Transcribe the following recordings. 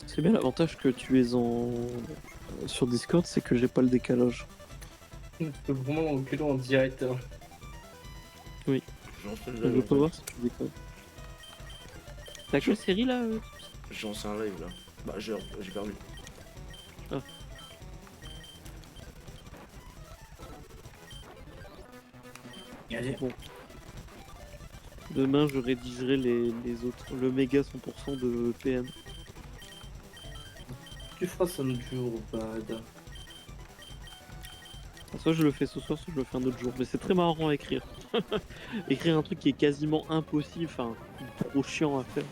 C'est bien l'avantage que tu es en sur Discord, c'est que j'ai pas le décalage. Je peux vraiment enculer en direct. Hein. J'en fais Je le veux live pas en voir fait. si tu décolles. T'as quelle série là J'en sais un live là. Bah j'ai perdu. Allez. Bon. Demain, je rédigerai les autres. Le méga 100% de PM. Tu feras ça un autre jour, bad. Soit je le fais ce soir, soit je le fais un autre jour. Mais c'est très marrant à écrire. Écrire un truc qui est quasiment impossible, enfin, trop chiant à faire.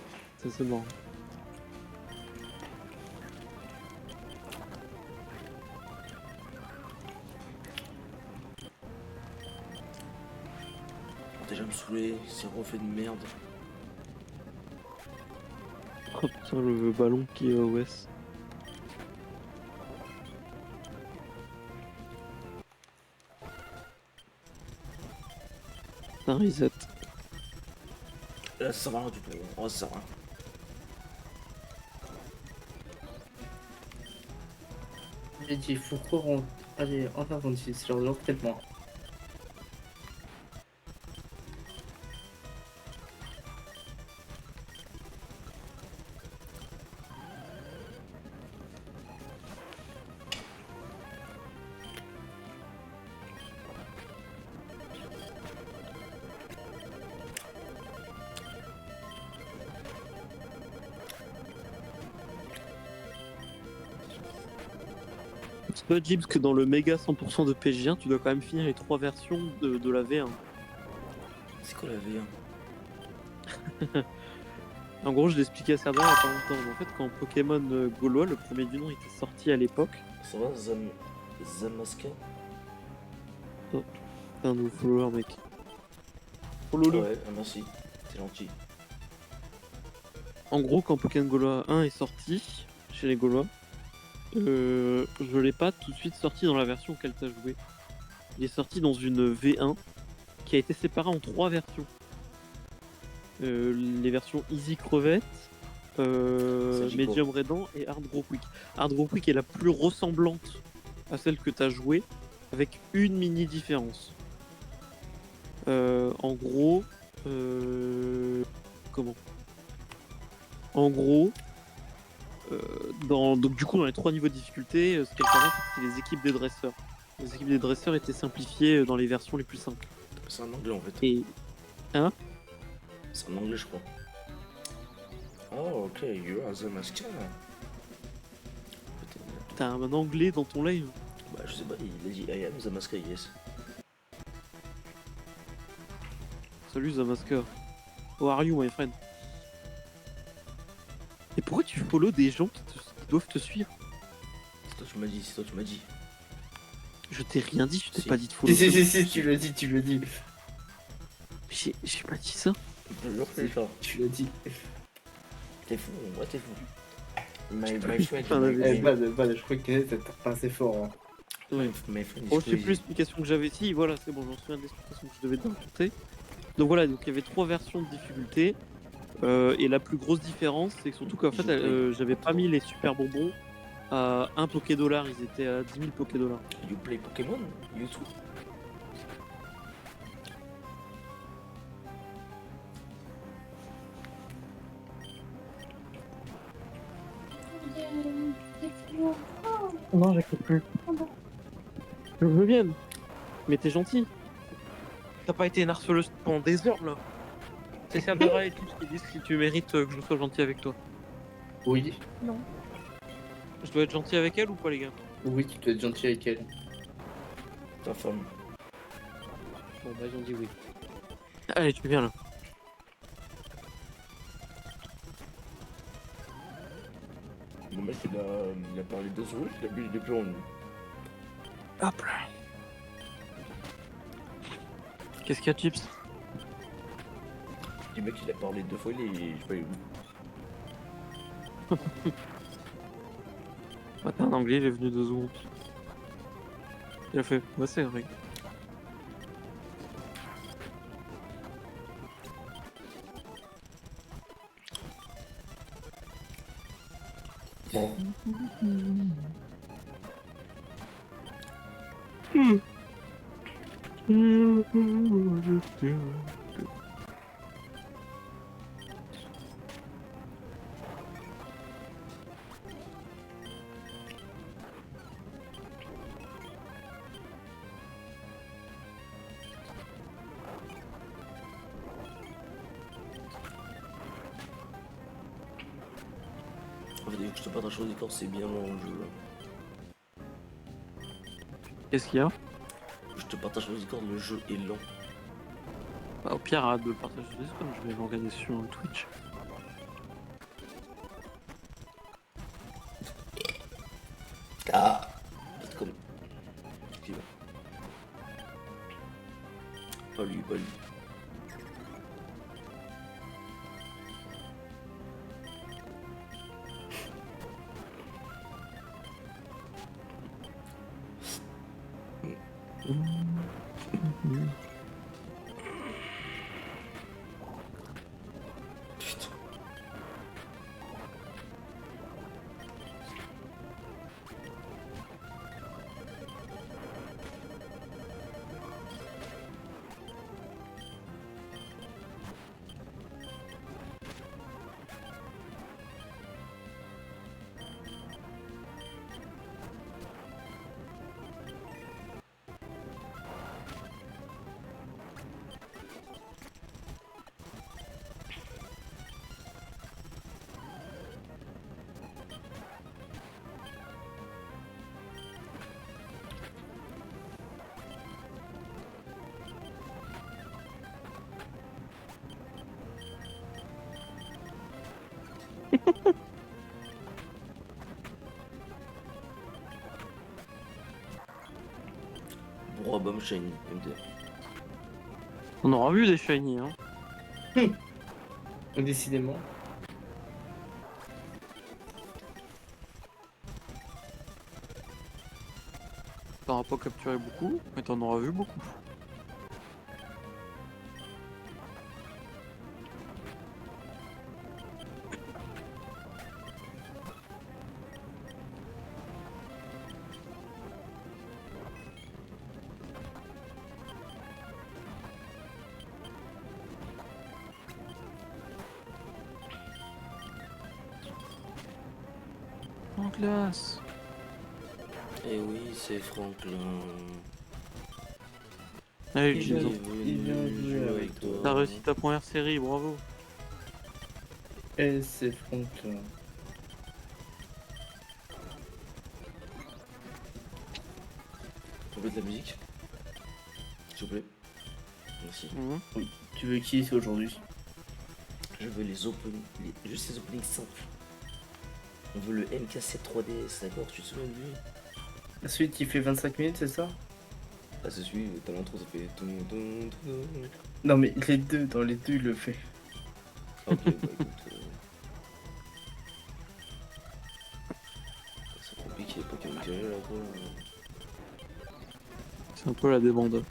Ça, c'est marrant. Déjà me saouler, c'est refait de merde. Oh putain, le ballon qui est OS. Un reset. Là ça sert à rien du tout. Oh ça sert à rien. J'ai dit, il faut croire en. Allez, en 26, genre, genre, tellement. C'est pas Gibbs que dans le méga 100% de PG1, tu dois quand même finir les 3 versions de la V1. C'est quoi la V1? En gros, je l'expliquais à Serdar il y a pas longtemps. Mais en fait, quand Pokémon Gaulois, le premier du nom, était sorti à l'époque, Ça va Zamaska? c'est un nouveau follower, mec. Oh Ah lolo. ouais, ah, merci. T'es gentil. En gros, quand Pokémon Gaulois 1 est sorti chez les Gaulois, je l'ai pas tout de suite sorti dans la version auquel t'as joué. Il est sorti dans une V1 qui a été séparée en 3 versions. Les versions Easy Crevette, Sagico. Medium Redant et Hard Rock Quick. Hard Rock Quick est la plus ressemblante à celle que t'as jouée, avec une mini différence. En gros, comment? En gros, donc du coup dans les 3 niveaux de difficulté, ce qu'elle permet, c'est les équipes des dresseurs. Les équipes des dresseurs étaient simplifiées dans les versions les plus simples. C'est en anglais en fait. Et hein? C'est en anglais je crois. Oh ok, you are Zamaska. Putain, T'as un anglais dans ton live? bah je sais pas, il a dit I am Zamaska, yes. Salut Zamaska. How are you my friend? Et pourquoi tu follow des gens qui doivent te suivre? C'est toi tu m'as dit, c'est toi tu m'as dit. Je t'ai rien dit, je t'ai Si. pas dit de follow. Si, tu le dis, tu le dis. J'ai pas dit ça. Je te jure que c'est ça. Tu le dis. T'es fou, ouais t'es fou. My friend, Putain, my- Eh, my- bad, je crois que t'es pas assez fort. Hein. Ouais. my friend is Oh, je sais crazy. plus l'explication que j'avais. Si, voilà, c'est bon, j'en souviens de l'explication que je devais te raconter. Donc voilà, donc il y avait 3 versions de difficulté. Et la plus grosse différence, c'est que surtout qu'en fait, j'avais pas mis les super bonbons à 1 Poké-dollar, ils étaient à 10 000 Poké-dollars. You play Pokémon? You too? Non, j'écoute plus. Je veux bien, mais t'es gentil. T'as pas été une harceleuse pendant des heures là. C'est Serdara et tout ce qui disent si tu mérites que je sois gentil avec toi. Oui, Je dois être gentil avec elle ou pas, les gars? oui, tu dois être gentil avec elle. Ta femme. Bon, bah, ils ont dit oui. Allez, tu viens là. Le mec il a parlé de ce rouge, il est plus en nous. Hop là. Qu'est-ce qu'il y a, Chips? Le mec il a parlé 2 fois, je sais pas où. Bah, t'es un anglais, il est venu 2 secondes. Il a fait, bah c'est vrai. En fait, dès que je te partage au décor, c'est bien long le jeu. Qu'est-ce qu'il y a? Je te partage au décor, le jeu est long. Bah, au pire, arrête de le partager sur Discord, je vais l'organiser sur Twitch. Ah, c'est comme. Qui va? Pas lui, pas lui. Putain. Brabham Shiny, MDR. On aura vu des shiny, hein. Décidément. T'en auras pas capturé beaucoup, mais t'en auras vu beaucoup. En classe. Eh oui, c'est Franklin. Allez, Il Jason. vient jouer avec toi. T'as réussi ta première série, bravo. Et c'est Franklin. Tu veux de la musique? S'il vous plaît. Merci. Mhm. Oui. Tu veux qui c'est aujourd'hui? Je veux les openings, juste les openings simples. On veut le MK7 3DS, d'accord? Tu te souviens de lui? La suite il fait 25 minutes, c'est ça? Ah, c'est celui, t'as l'intro, ça fait. Non mais les deux, dans les deux il le fait. Ok, bah écoute. C'est compliqué, pas qu'à me tirer là quoi. C'est un peu la débandade.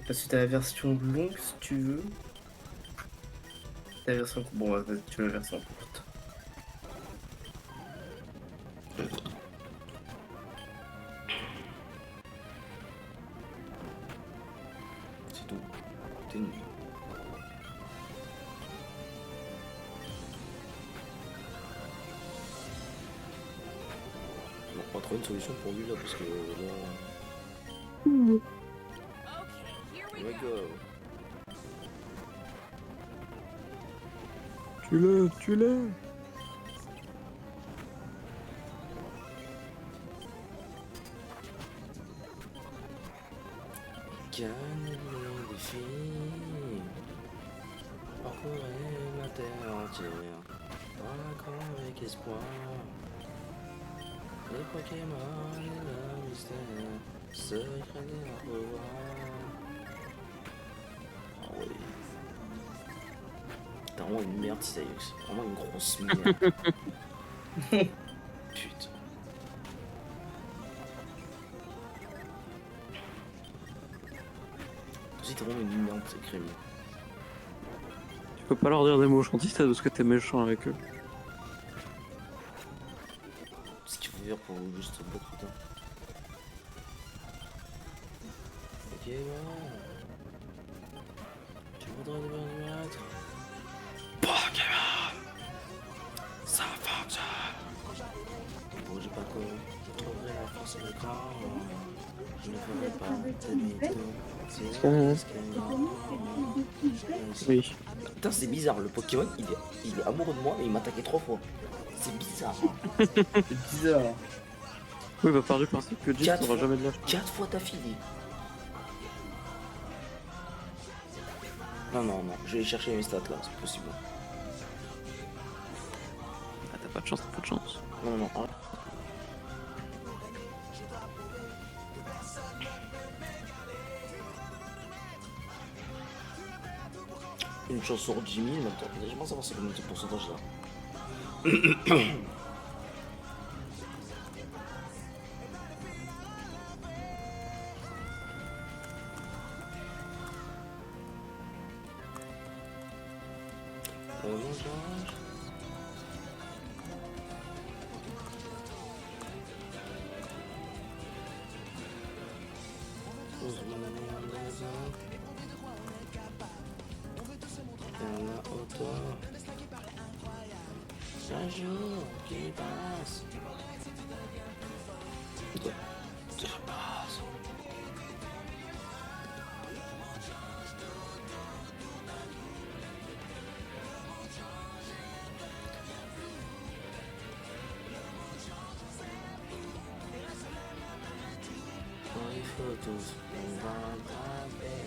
Parce que t'as la version longue si tu veux. La version... Bon, tu veux la version courte. C'est tout. T'es nul. Bon, on va trouver une solution pour lui là parce que là. Here we go. Tue-le. Gagne les défis. Parcourir la terre entière. Vaincre avec espoir. Les Pokémon et le mystère. Secret des pouvoir. Ah ouais. T'as vraiment une merde, Citaiox. Vraiment une grosse merde. Putain. Toi aussi, t'es vraiment une merde, c'est crémé. peux pas leur dire des mots gentils, ça parce que t'es méchant avec eux. Ce qu'il faut faire pour juste battre putain. Ok, voilà. Tu voudrais me battre? Pokémon! Ça fonctionne! Bon, j'ai pas quoi. Trouver la force de l'écran. Je ne ferai pas de mytho. Oui. Putain, c'est bizarre, le Pokémon il est amoureux de moi, mais il m'a attaqué 3 fois. C'est bizarre. C'est bizarre. Oui, bah par du principe que Jake Quatre n'aura fois. jamais de la chance. 4 fois d'affilée. Non, non, non, je vais aller chercher mes stats là, c'est possible. Ah, t'as pas de chance, t'as pas de chance. Non, non, arrête. Une chance sur 10 000, mais attends, j'aimerais savoir c'est combien de pourcentage là. Un jour qui passe. Qui passe. Les photos, on va taper.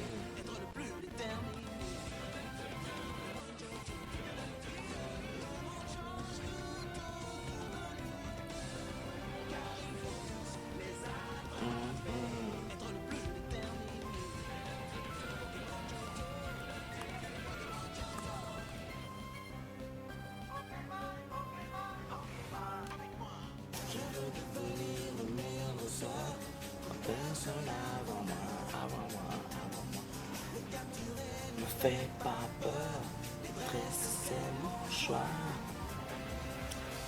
Personne avant moi, avant moi, avant moi. Me fais pas peur, presque c'est mon choix.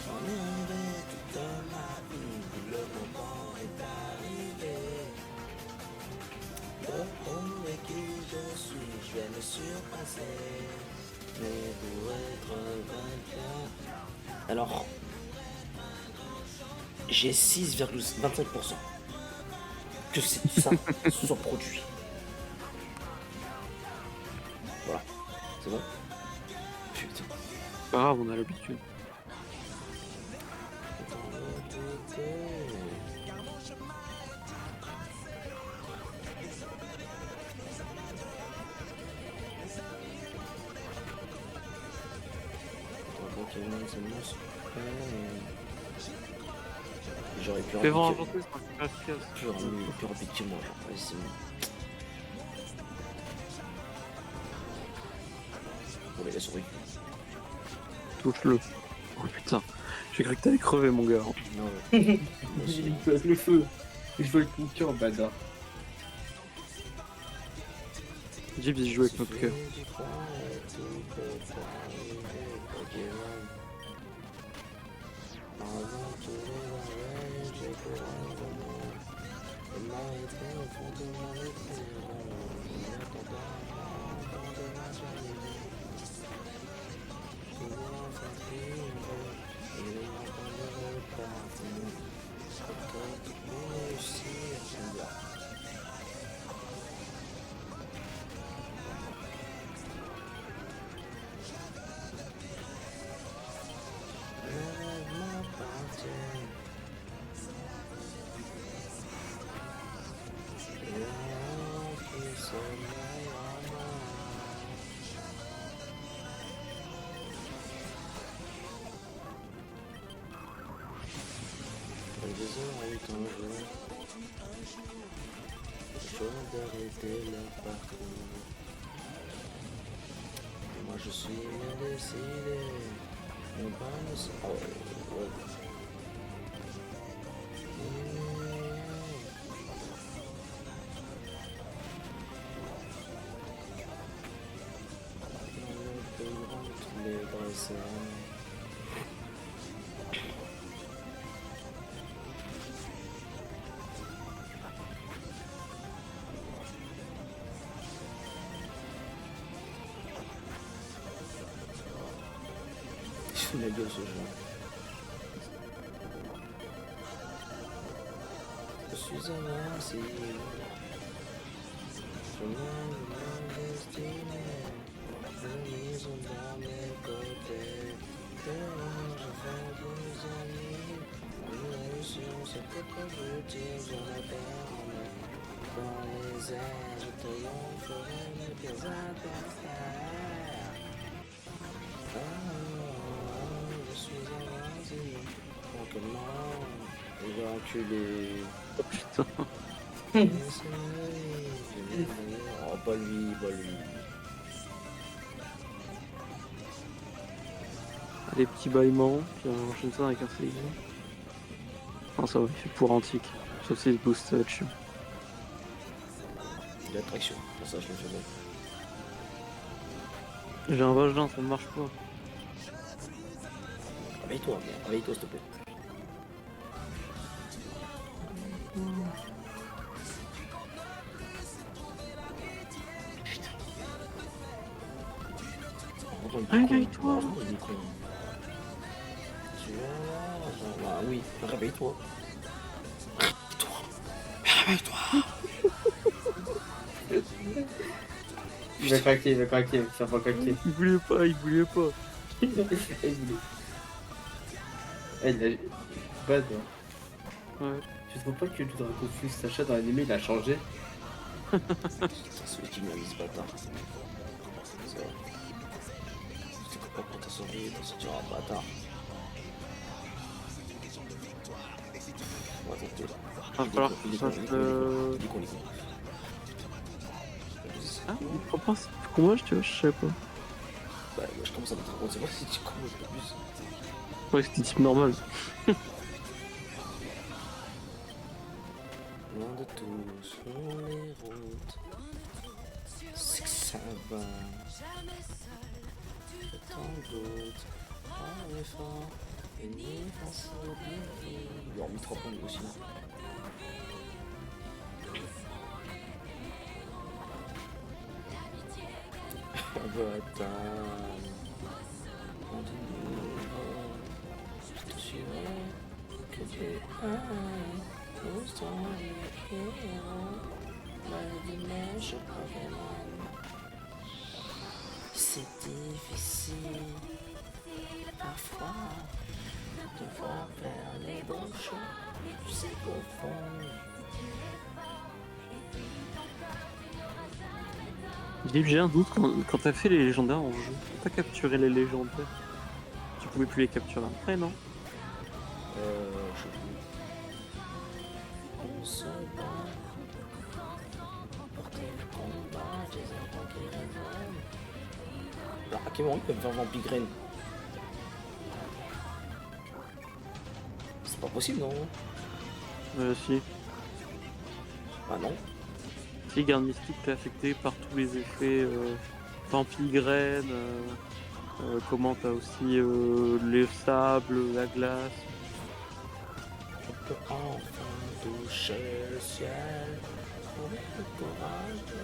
J'en ai rêvé toute ma vie, le moment est arrivé. De prouver qui je suis, je vais me surpasser. Mais pour être vainqueur. Alors, j'ai 6,25%. Que ça soit produit. Voilà, c'est bon. Putain. Pas grave, on a l'habitude. J'aurais pu Fais voir rapide inventé, c'est pas efficace. plus rapide que moi, genre. Vas-y, c'est bon. Bon, la souris. Touche-le. Oh putain, j'ai cru que t'allais crever, mon gars. Non, Il joue avec le feu. Il joue avec mon cœur, bâtard. Gibbs, il joue avec notre cœur. D'arrêter leur parcours. Moi je suis décidé. Ne pas me oh, ouais. Dans le plus grand fout de la gueule ce jeu. Je suis un asile. Je mène ma destinée. Une maison dans mes côtés. Dehors, je fais des amis. Une réussite, c'est que pas boutique dans la terre. Dans les airs, je triompherai mes pieds adversaires. Je suis un asile. Tranquillement, il va enculer. Oh putain. Oh, pas lui, pas lui. Les petits bâillements, puis on enchaîne ça avec un séisme. Non, ça va, il fait pour antique. Sauf si il boost touch. Il a traction, pour ça je le faisais. J'ai un vagin, ça ne marche pas. Réveille-toi, bien, réveille-toi s'il te plaît. Putain. Réveille-toi. Ah oui, réveille-toi. Réveille-toi. Il va craquer, ça va craquer. Il voulait pas. Il voulait. Eh, il a... Bad, hein. Ouais. Tu trouves pas que le Dragon Confus Sacha dans l'anime il a changé? C'est celui qui m'a mis ce bâtard. C'est vrai. Je te pas pour ta souris, t'en sortiras un bâtard. On va tenter. Va falloir que tu fasses Il est con. Ah, il prend pas ce combat, je sais pas. Bah, moi je commence à me rendre compte, c'est moi si tu commences le plus. Ouais, c'était type normal. Loin de tout, sur les routes, c'est que ça va. Je t'en doute, pas effort, et ni face au bien. Il a remis 3 points lui aussi. Avatar, continue, je te suivrai, que tu ailles. C'est difficile parfois de voir faire les bons choix. Tu sais qu'au fond, J'ai un doute quand t'as fait les légendaires en jeu. T'as capturé les légendaires. Tu pouvais plus les capturer après, non? je sais plus. On se bat, porter le combat, des enfants qui rêvent. Alors, à quel moment ils peuvent faire Vampigraine? C'est pas possible, non? Si. Ah non. Si, garde mystique, t'es affecté par tous les effets vampigraine, comment t'as aussi les sables, la glace. On peut enfin toucher le ciel avec le courage de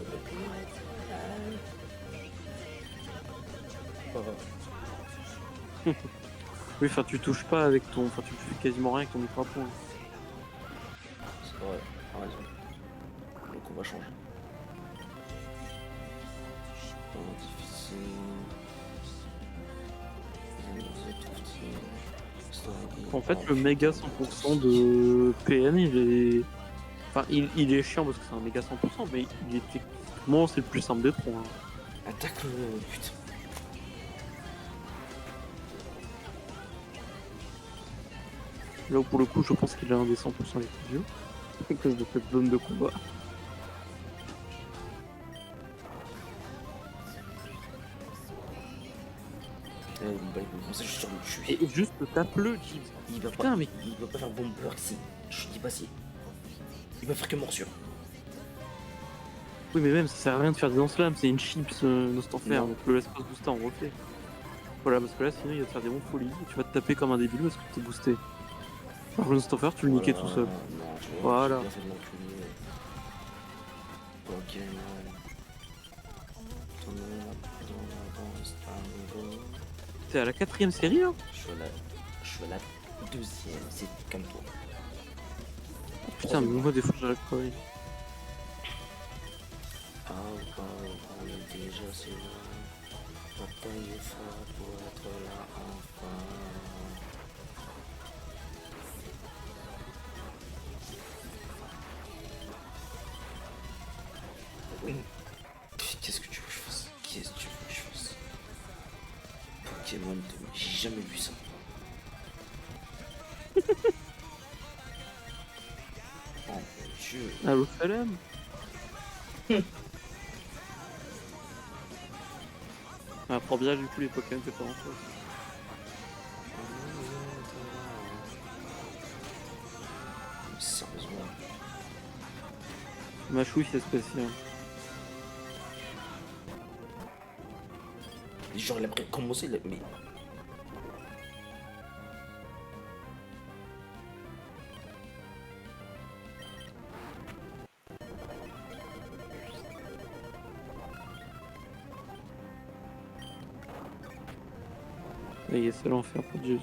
l'éternel. Oui, enfin tu touches pas avec ton. Enfin tu fais quasiment rien avec ton ultra point. C'est vrai, t'as raison. Donc on va changer. Difficile. En fait, le méga 100% de PN, il est. Enfin, il est chiant parce que c'est un méga 100%, mais il est techniquement, c'est le plus simple des trois. Hein. Attaque le. Putain. Là où pour le coup, je pense qu'il a un des 100% les plus vieux, à cause de cette zone de combat. Bah, il peut commencer juste sur le tuer. Et juste tape-le, Jeeves. Il va Putain, pas, mais. il va pas faire bomber si. Je dis pas si. Il va faire que morsure. Oui, mais même ça sert à rien de faire des enslams, c'est une chips Nostanfer, Non. donc le laisse pas se booster, on refait. Voilà, parce que là, sinon il va te faire des bons folies, et tu vas te taper comme un débile parce que t'es boosté. Alors que le Nostanfer, tu le niquais tout seul. Non, tu vois, Voilà. j'ai bien fait de l'enculer. Pokémon. Ton nom, dans Star t'es à la 4ème série là? Je suis à la deuxième, c'est comme toi. Putain, mais moi des fois j'arrive pas. Ah, on est déjà si loin. Maintenant il fera pour être là enfin. Qu'est-ce que tu veux que je fasse? Qu'est-ce que tu veux que je fasse? Pokémon 2, j'ai jamais vu ça. Oh mon dieu. Allo salam. Ah, prends bien du coup les Pokémon c'est pas en face. Sérieusement. Ma chouille c'est spécial. Genre il a commencé mais. Et c'est l'enfer pour Dieu.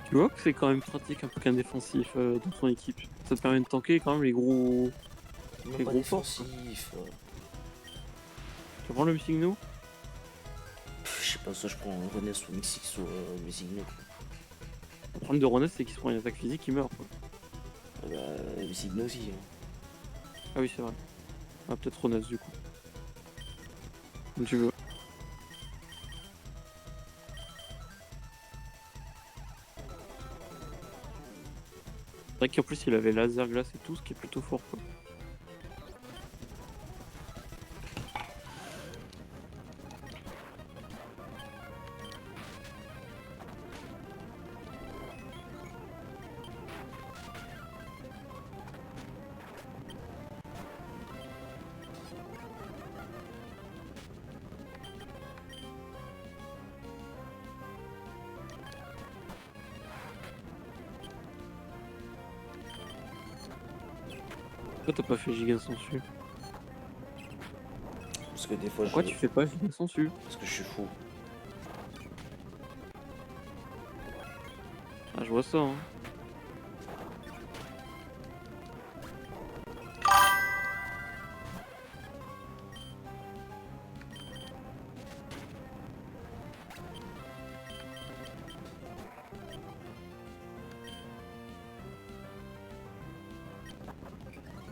Tu vois que c'est quand même pratique un Pokémon défensif dans son équipe. Ça te permet de tanker quand même les gros. Même Les pas gros forts, défensif. Tu prends le Missing Je sais pas, soit je prends un Rennes ou Mixix ou Musigno. Le problème de Ronest c'est qu'il se prend une attaque physique, il meurt quoi. Bah, Musigno aussi. Ah oui c'est vrai. Ah peut-être Ronest du coup. Comme tu veux. C'est vrai qu'en plus il avait laser glace et tout, ce qui est plutôt fort quoi. Pourquoi t'as pas fait giga sensu? Parce que des fois Pourquoi je. tu fais pas giga sensu? Parce que je suis fou. Ah je vois ça hein.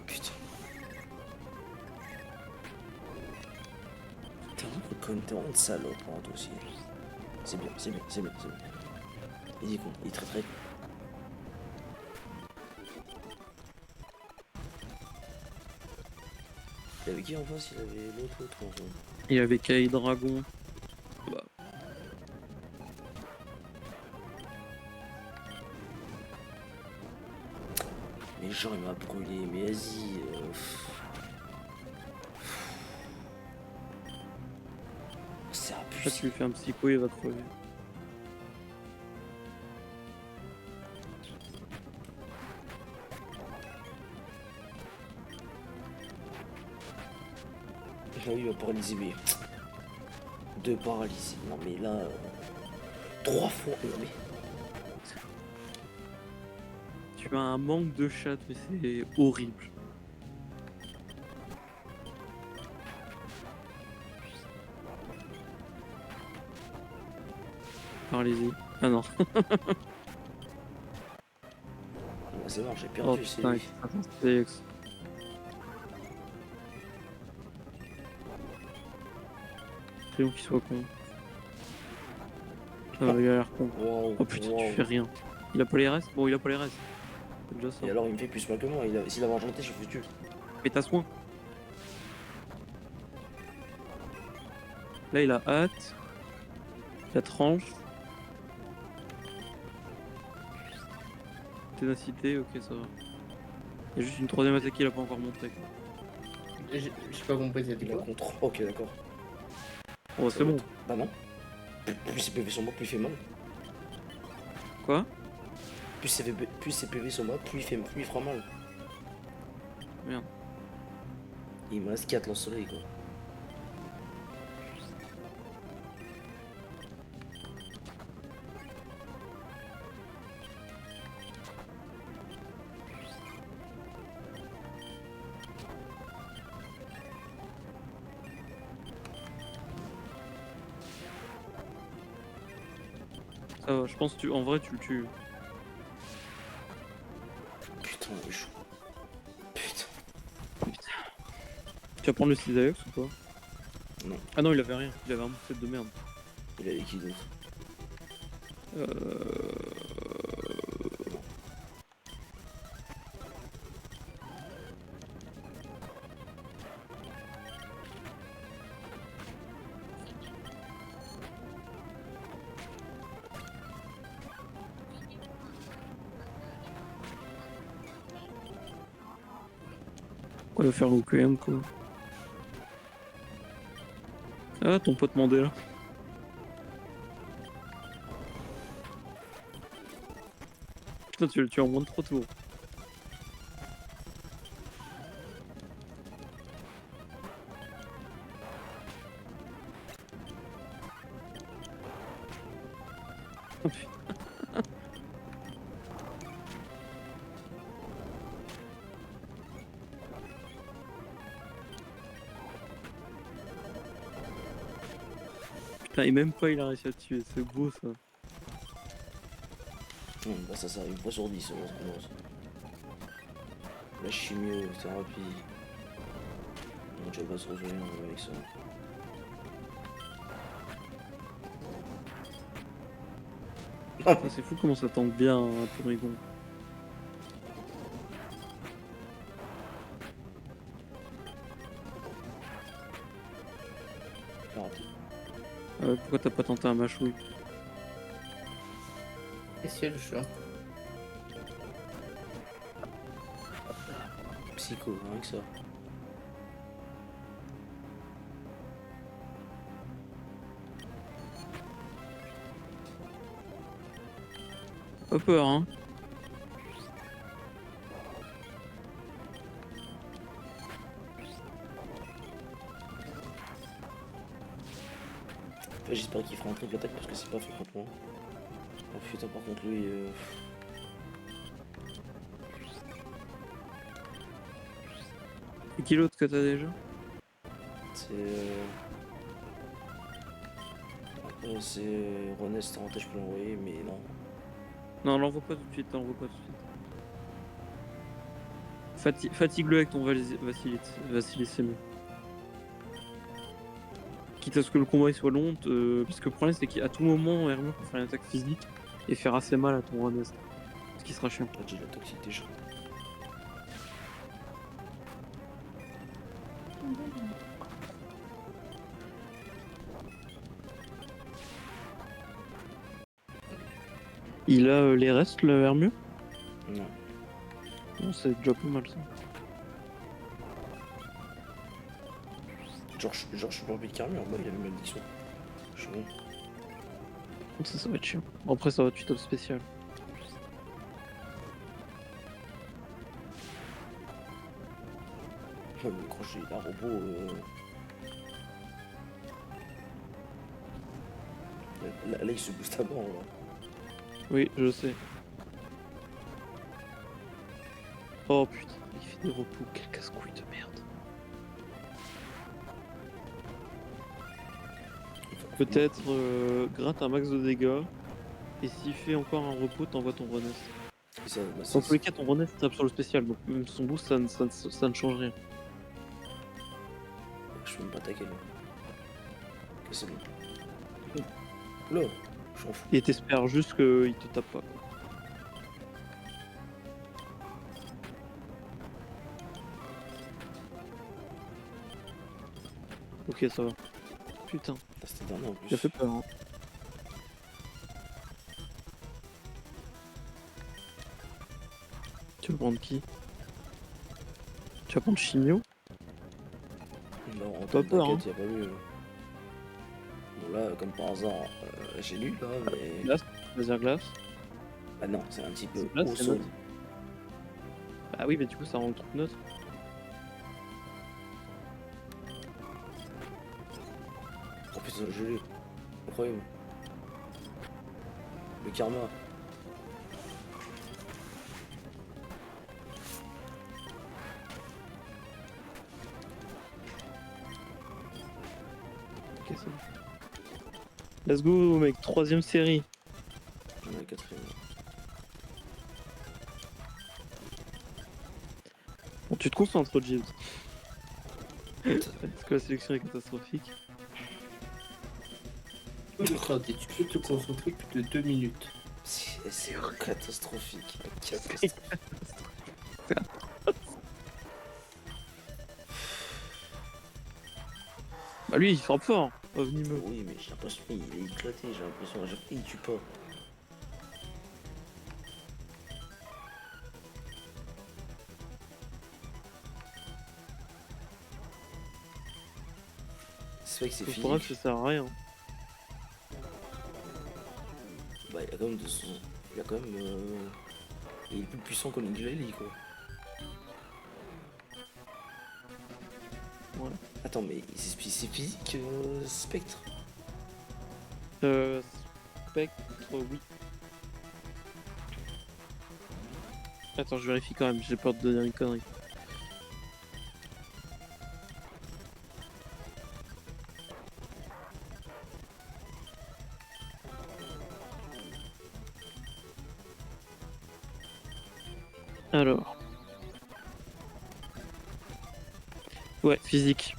Putain. T'es vraiment une salope, hein, toi aussi. C'est bien, c'est bien, c'est bien, c'est bien. Il est con, il est très très con. Il avait qui en face? Il avait l'autre en face. Il y avait Kai Dragon. Bah. Mais genre il m'a brûlé, mais vas-y. C'est Là abusé. tu lui fais un psycho il va crever. Là il va paralyser, mais. Deux paralysés. Non mais là. 3 fois. Non mais. Tu as un manque de chat mais c'est horrible. Allez-y. Ah non. C'est bon, j'ai Oh perdu, c'est putain, lui. attends, c'est X. C'est bon qu'il soit con. Ah, il a l'air con. Wow, Oh putain, wow. tu fais rien. Il a pas les restes? Bon, il a pas les restes. C'est déjà ça. Et alors il me fait plus mal que moi, s'il avait enchanté, je suis foutu. Mais t'as soin. Là, il a hâte. La tranche. Ténacité, ok, ça va. Il y a juste une troisième attaque qu'il a pas encore montré. Quoi. J'ai pas compris, ça dit Il a quoi? contre. Ok, d'accord. Oh, Ça c'est va bon. être- Bah non. Plus ses PV sont bas, plus il fait mal. Quoi? Plus ses PV sont bas, plus il fera mal. Merde. Il me reste 4 lance-soleil quoi. Ça va, je pense que en vrai tu le tues. Putain, il est chaud. Putain. Tu vas prendre le Cisaex ou pas? Non. Ah non, il avait rien. Il avait un set de merde. Il a qui d'autre? Euh... On va faire Requiem quoi. Ah, ton pote Mandela. Putain, tu le tues en moins de 3 tours. Oh, putain. Putain, et même pas il a réussi à te tuer, c'est beau ça. Bah ça arrive pas sur 10 on commence. La chimio, thérapie. Non, tu vas pas se rejoindre avec ça. Putain, c'est fou comment ça tank bien un Porygon. Raté. Pourquoi t'as pas tenté un machouille? Qu'est-ce qu'il y a le chat? Psycho, rien que ça. Pas peur hein. Enfin, j'espère qu'il fera un triple attaque parce que c'est pas fait contre moi. Oh putain, par contre, lui. Et qui l'autre que t'as déjà? C'est. C'est Ronest, je peux l'envoyer, mais non. Non, l'envoie pas tout de suite, l'envoie pas tout de suite. Fatigue-le avec ton Vasilite, c'est mieux. Quitte à ce que le combat il soit long, parce que le problème c'est qu'à tout moment, Hermure peut faire une attaque physique et faire assez mal à ton Ronest. Ce qui sera chiant. Là, j'ai la toxique déjà. Il a les restes, le Hermure? Non. Non, c'est déjà pas mal ça. Genre, je suis pas envie de carmure, en bas, il a une malédiction. Je suis bon. Ça va être chiant. Bon, après, ça va, tu top spécial. Le crochet, il a un robot. Là, il se booste à mort. Là. Oui, je sais. Oh putain, il fait des repos, quel casse-couille de merde. Peut-être gratte un max de dégâts, et s'il fait encore un repos, t'envoies ton Renest. Ça, bah, Dans tous les cas, ton Renest tape sur le spécial, donc même son boost, ça ne change rien. Je peux même pas attaquer là. Ok, c'est bon. Là, je m'en fous. Et t'espères juste qu'il te tape pas. Quoi. Ok, ça va. Putain, Là, c'était dernier en plus. ça fait peur. Hein. Tu vas prendre qui? Tu vas prendre Chigno? Non, Pas peur, hein. t'inquiète, y'a pas mieux. Bon là, comme par hasard, j'ai lu là, mais... Glace, laser glace. Bah non, c'est un petit peu C'est glace, au c'est sol. neutre. Bah oui, mais du coup, ça rend le truc neutre. Oh putain, je l'ai. Incroyable. Le karma. Ok, c'est bon. Let's go, mec. 3ème série. J'en ai la 4ème. Bon, tu te concentres, James. Parce que la sélection est catastrophique. Regardez, tu peux te concentrer plus de 2 minutes. C'est catastrophique. Catastrophique. Bah lui, il frappe fort. Venimeux. Oui, mais j'ai l'impression qu'il est éclaté. J'ai l'impression à chaque fois il tue pas. C'est vrai que c'est Le problème, physique. ça sert à rien. Bah, il a quand même de son... Il a quand même... Il est plus puissant que Nigeli, quoi. Ouais. Attends, mais c'est physique, Spectre? Spectre, oui. Attends, je vérifie quand même, j'ai peur de donner une connerie. Alors. Ouais, physique.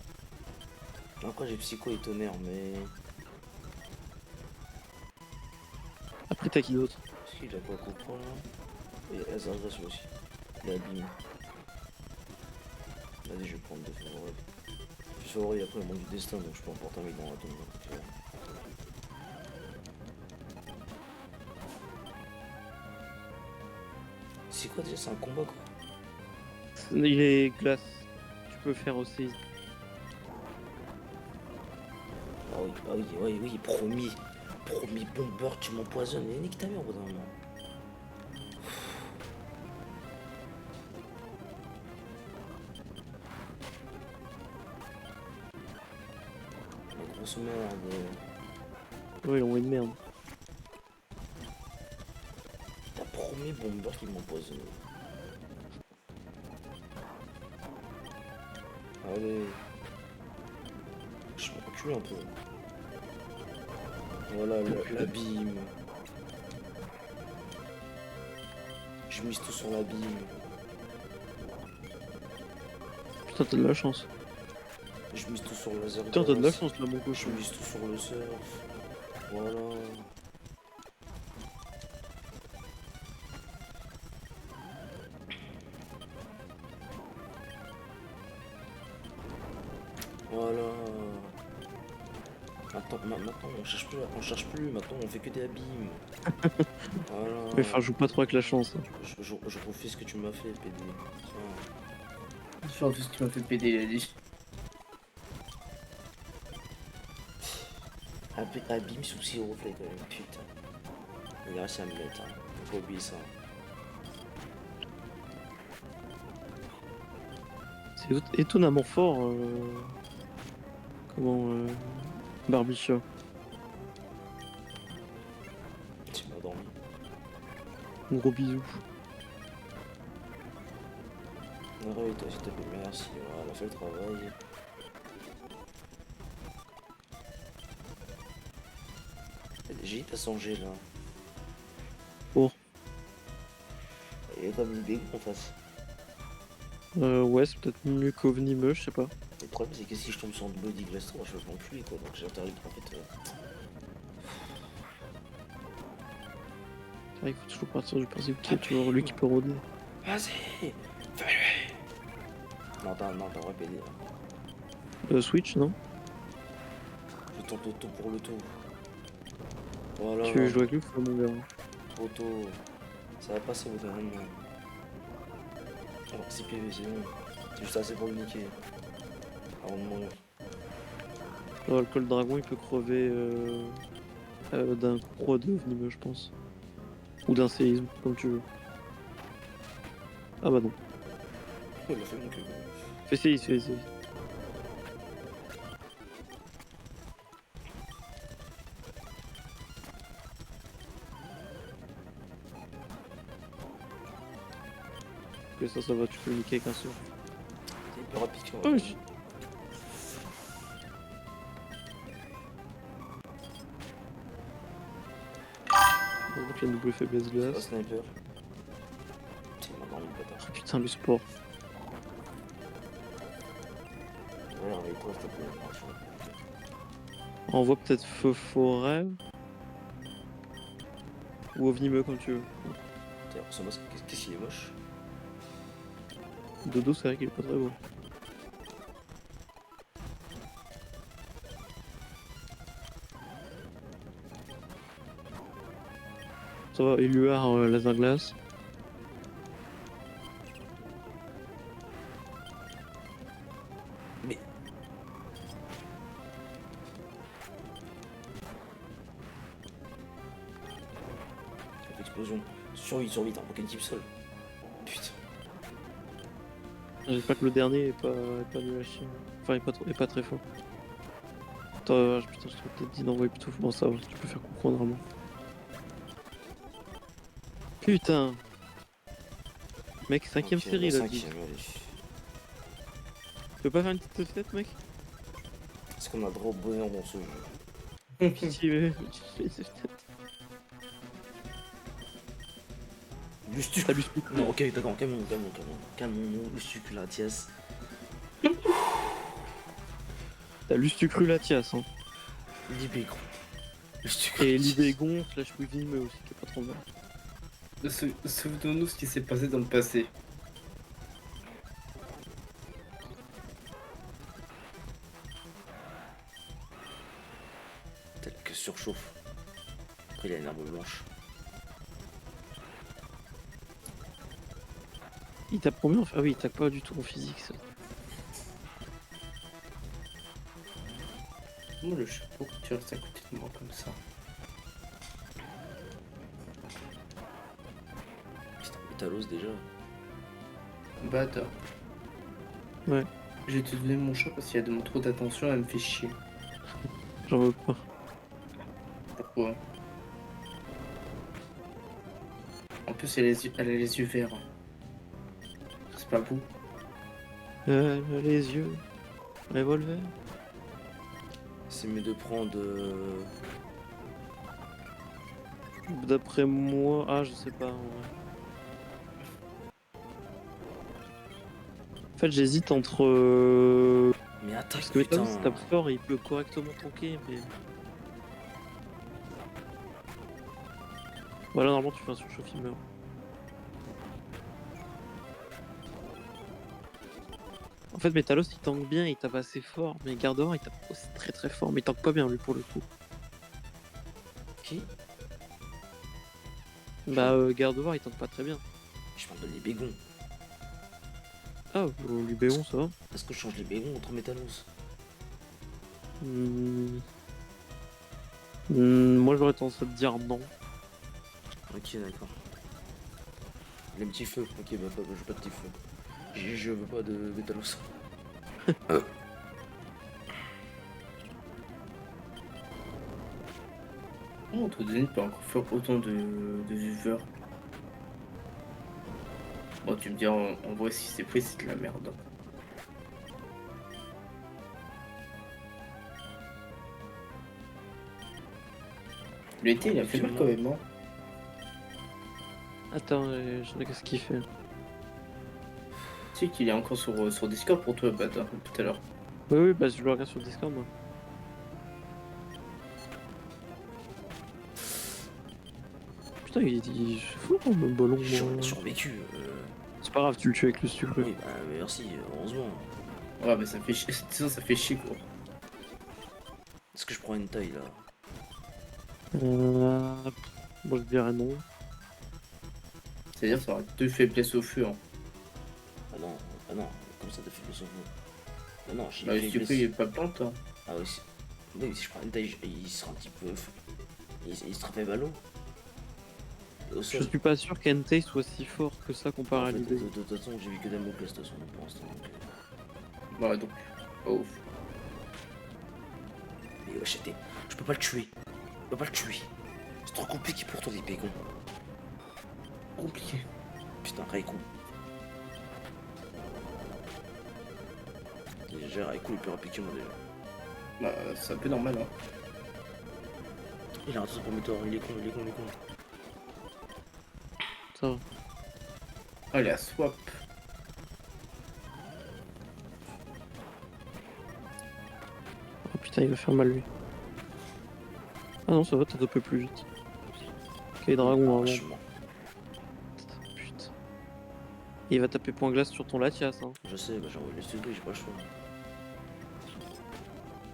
Après, j'ai Psycho et Tonnerre, mais... Après, t'as qui d'autre? Est-ce qu'il a quoi comprendre là? Il y a Azardas aussi. Il a Abîme. Vas-y, je vais prendre deux favoris. Plus favoris, après, il manque du destin, donc je peux emporter un mec dans la tombe. Tu vois. C'est quoi déjà? C'est un combat, quoi? Il est glace. Tu peux faire aussi. Ah oui, ah oui, oui, oui, promis. Promis, bombeur, tu m'empoisonnes. Mais nique ta mère au bout d'un moment. La grosse merde. Ouais, il envoie une merde. T'as promis bomber qui m'empoisonne. Allez. Je me recule un peu. Voilà l'abîme. Je mise tout sur l'abîme. Putain, t'as de la chance. Je mise tout sur le laser. Putain, t'as de la chance là, mon Je cochon. mise tout sur le surf. Voilà. Voilà. Maintenant on cherche plus, maintenant on fait que des abîmes. Voilà. Mais enfin, joue pas trop avec la chance. Hein. Je refais ce que tu m'as fait, PD. Tiens. Je refais ce que tu m'as fait péder, il a dit. Abîme sous 6 reflets quand même, putain. Il a réussi à me mettre, hein. Faut pas oublier ça. C'est étonnamment fort. Comment Barbicha. Tu m'as dormi. Un gros bisou. Arrête, toi, s'il te plaît, merci. Voilà, elle a fait le travail. J'ai t'as songé là. Oh. Il y a comme une dégoût en face. Ouais, c'est peut-être mieux qu'Ovnimeux, je sais pas. Le problème, c'est que si je tombe sur le Body Glass 3, je vais m'enculer quoi. Donc j'ai interdit en fait. C'est vrai qu'il faut toujours partir du principe qu'il y a toujours lui qui peut rôder. Vas-y, fais-le. Non, t'as vrai PD là. Switch, non? Je tente auto pour le tour. Voilà. Tu joues avec lui ou mon gars? Auto. Ça va passer au bout d'un moment. Oh, 6 PV, c'est bon. C'est juste assez pour le niquer. Avant de mourir. Alors que le dragon il peut crever d'un croix de venimeux, je pense. Ou d'un séisme, comme tu veux. Ah bah non. Oh, il a fait mon cul. Fais séisme, fais séisme. Que ça va, tu peux le niquer avec un seul. C'est plus rapide que moi. Oh, je- Donc il y a une double faiblesse C'est pas glace. sniper. C'est ma grande bâtard. Oh, putain, le sport. Ouais, avec quoi, s'il te plaît. Franchement. On voit peut-être feu forêt. Ou au venimeux, comme tu veux. D'ailleurs, ce masque, qu'est-ce qu'il est moche. Dodo, c'est vrai qu'il est pas très beau. Ça va, Éluard, laser glace. Mais. Explosion. Survie, t'as un Pokémon type sol. Putain. J'espère que le dernier est pas nul à chier. Enfin, est pas très fort. Attends, putain, je t'aurais peut-être dit d'envoyer plutôt. Bon, ça va, tu peux faire coucou normalement. Putain! Mec, 5ème Ok, série la là. Tu cinquième, allez. peux pas faire une petite tête, mec? Est-ce qu'on a droit au bonheur dans ce jeu? Pitié, Lustuc. T'as Lustuc. Non, ok, d'accord, calmons-nous, Lustuc, là, Tias. T'as Lustucrulatias, hein. Libégon. Lustuc. Et Libégon, slash Weaving, aussi, qui est pas trop mal. Souvenons-nous ce qui s'est passé dans le passé. Tel que surchauffe. Après, il a une arme blanche. Il tape combien en fait? Ah oui, il tape pas du tout en physique, ça. Moi, le chapeau, tu restes à côté de moi comme ça. Putain, Métalos déjà. Bah, attends. Ouais. Je vais te donner mon chat parce qu'il y a de trop d'attention, elle me fait chier. J'en veux pas. Pourquoi? En plus, elle a les yeux verts. C'est pas beau. Les yeux. Revolver. C'est mieux de prendre. D'après moi. Ah, je sais pas. En vrai. En fait, j'hésite entre. Mais attaque, Parce que putain. Métalos, il tape fort et il peut correctement tanker, mais. Voilà, normalement, tu fais un surchauffe, il meurt. En fait, Métalos, il tank bien, il tape assez fort, mais Gardevoir, il tape aussi très très fort, mais il tank pas bien, lui, pour le coup. Qui? Bah, Gardevoir, il tank pas très bien. Je parle de Libégon. Ah, Libéon, ça va. Est-ce que je change Libégon contre Métalos? Moi, j'aurais tendance à te dire non. Ok, d'accord. Les petits feux. Ok, bah, je veux pas de petits feux. Je veux pas de Métalos. Comment ton donné peut encore faire autant de viewers? Bon, tu me dis en vrai, si c'est pris, c'est de la merde. L'été, il a fait mal quand même, hein. Attends, je sais qu'est-ce qu'il fait. Tu sais qu'il est encore sur Discord pour toi, bâtard, tout à l'heure. Oui, bah, je le regarde sur Discord, moi. Putain, il se fout, hein, le ballon. J'ai survécu. C'est pas grave, tu le tues avec le sucre. Oui, bah, merci, heureusement. Ouais, bah ça fait chier, ça fait chier, quoi. Est-ce que je prends une taille là? Moi, je dirais non. C'est-à-dire, ça aura deux faiblesses au feu, hein. non, comme ça, t'as fait le son. Bah non, j'ai Bah, fait si tu peux, il est pas plante, toi. Ah oui, oui, si je prends une taille, il sera un petit peu. Il se fait ballot. Au Je sol. suis pas sûr qu'Entei soit si fort que ça comparé En à fait, l'idée. de toute façon, j'ai vu que Damoclès de toute façon pour l'instant. Bah, donc. Pas ouf. Mais wesh, je peux pas le tuer. Je peux pas le tuer. C'est trop compliqué pour toi, les bégons. Compliqué. Putain, Raikou. Déjà, Raikou est plus rapide que moi déjà. Bah, c'est un peu normal, hein. Il a raté son premier tour, il est con, il est con, il est con. Ça va. Ah, il a swap. Oh putain, il va faire mal lui. Ah non, ça va, t'as topé plus vite. Ok, dragon, Ah, vraiment. je suis mort. Putain. Il va taper point glace sur ton Latias. Hein. Je sais, bah j'ai envoyé le studio, j'ai pas le choix.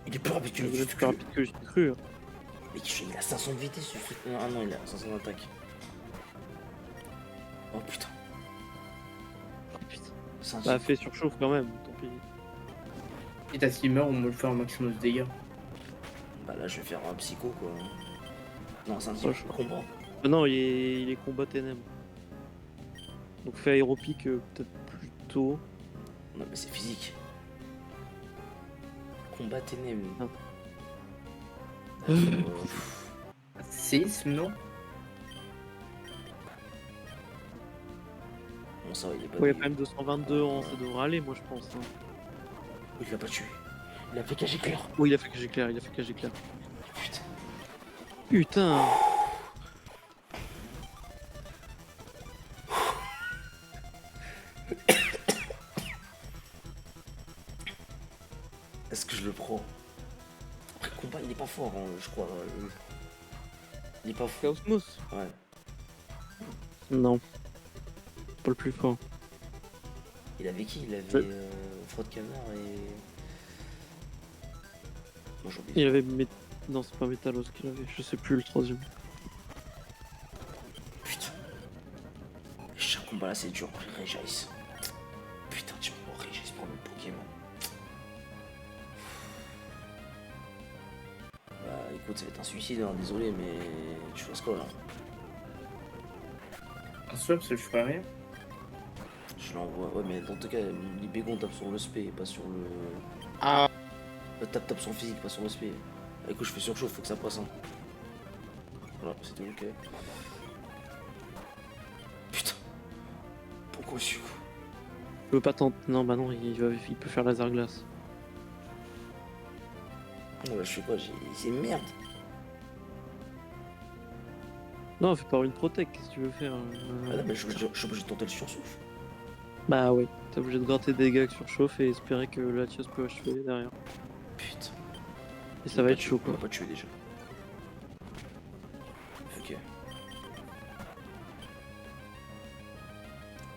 Il est plus rapide que Il le est plus rapide que j'ai cru. Hein. Mais il a 500 de vitesse, ce truc. Ah non, il a 500 d'attaque. Oh putain. Oh, putain. C'est un Bah, type. fait surchauffe quand même, tant pis. Et s'il meurt, on me le fait un maximum de dégâts. Bah là, je vais faire un psycho quoi. Non, c'est un Ouais, type combat. Ah non, il est combat TNM. Donc fait aéropique peut-être plus tôt. Non, mais c'est physique. Combat ténèbres. Ah. Séisme, non? Bon, ça va, il est pas. Ouais, il y a quand même 222 ans, ça devrait aller, moi je pense. Hein. Il l'a pas tué. Il a fait cage éclair. Oh, il a fait que j'éclaire, il a fait que j'éclaire. Putain. Putain. Est-ce que je le prends? Après, combat, il est pas fort, hein, je crois. Il est pas fort. Chaosmos? Ouais. Non. Pas le plus fort. Il avait qui? Il avait Ouais. Fraude Canard et. Moi j'ai oublié. Il avait. Non, c'est pas Metalos qu'il avait, je sais plus le troisième. Putain. Chaque combat là c'est dur. Réjace. Putain, tu m'as Réjace pour le Pokémon. Bah écoute, ça va être un suicide, hein, désolé, mais je fais ce quoi là. Un swap, parce que je ferais rien. Je l'envoie. Ouais, mais dans tout cas, les bégons tapent sur le spé, pas sur le. Ah. Tape sur le physique, pas sur le spé. Bah, écoute, je fais surchauffe, faut que ça passe. Hein. Voilà, c'était ok. Putain. Pourquoi je suis fou? Je peux pas tenter. Non, bah non, il peut faire laser glace. Oh, bah, je fais quoi? C'est merde. Non, fais pas une protect, qu'est-ce que tu veux faire Ah non, mais je suis obligé de tenter le sursouffle. Bah ouais, t'es obligé de gratter des dégâts sur chauffe et espérer que Latios peut achever derrière. Putain. Et ça va être chaud On quoi. va pas tuer déjà. Ok.